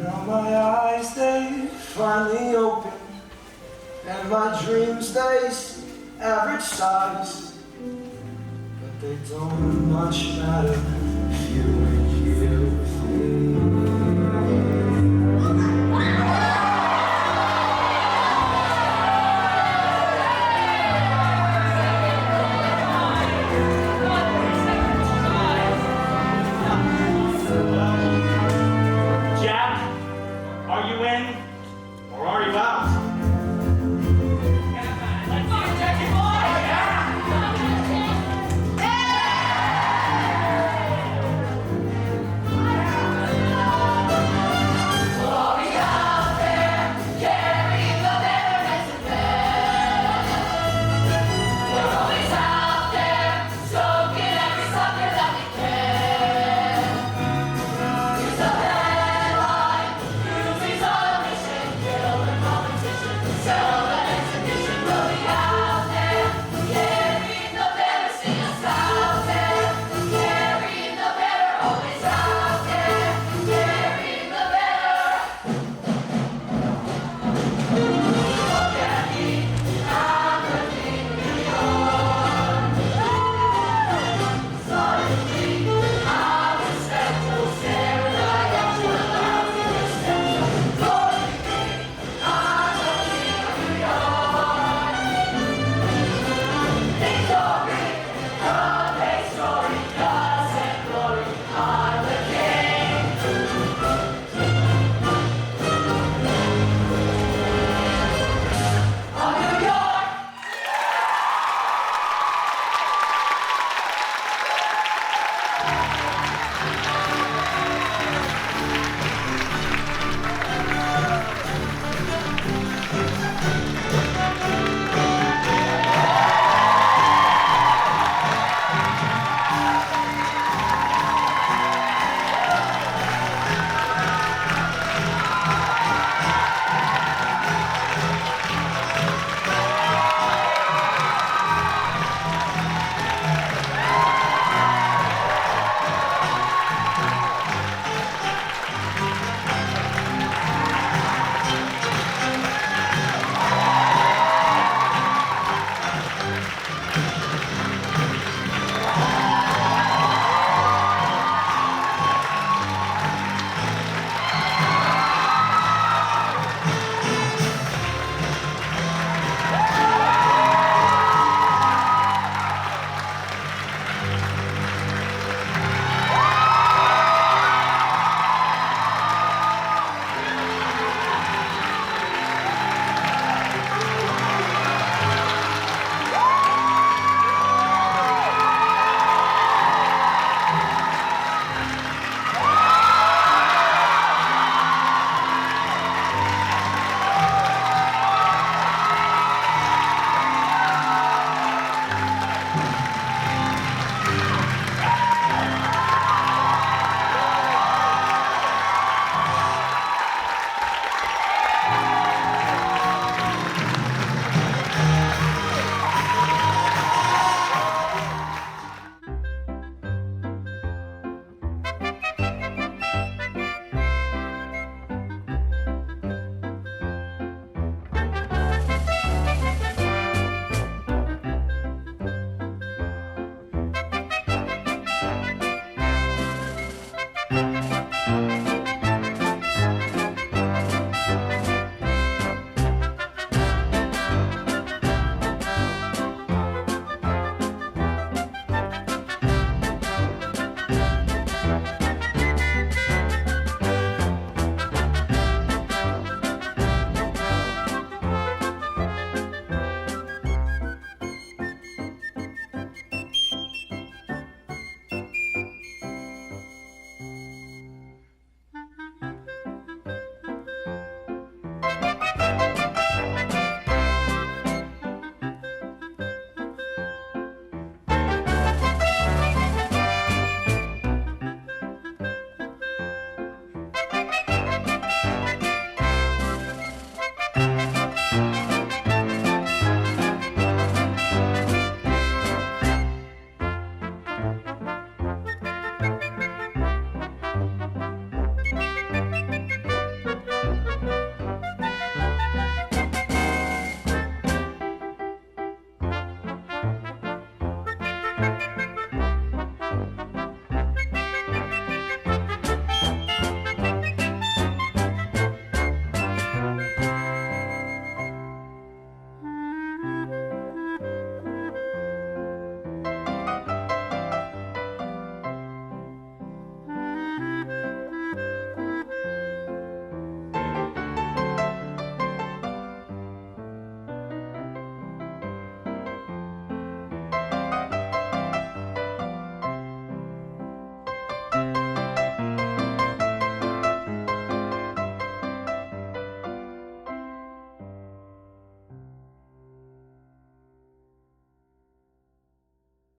Now my eyes, they finally open, and my dreams, they average size. But they don't much matter if you ain't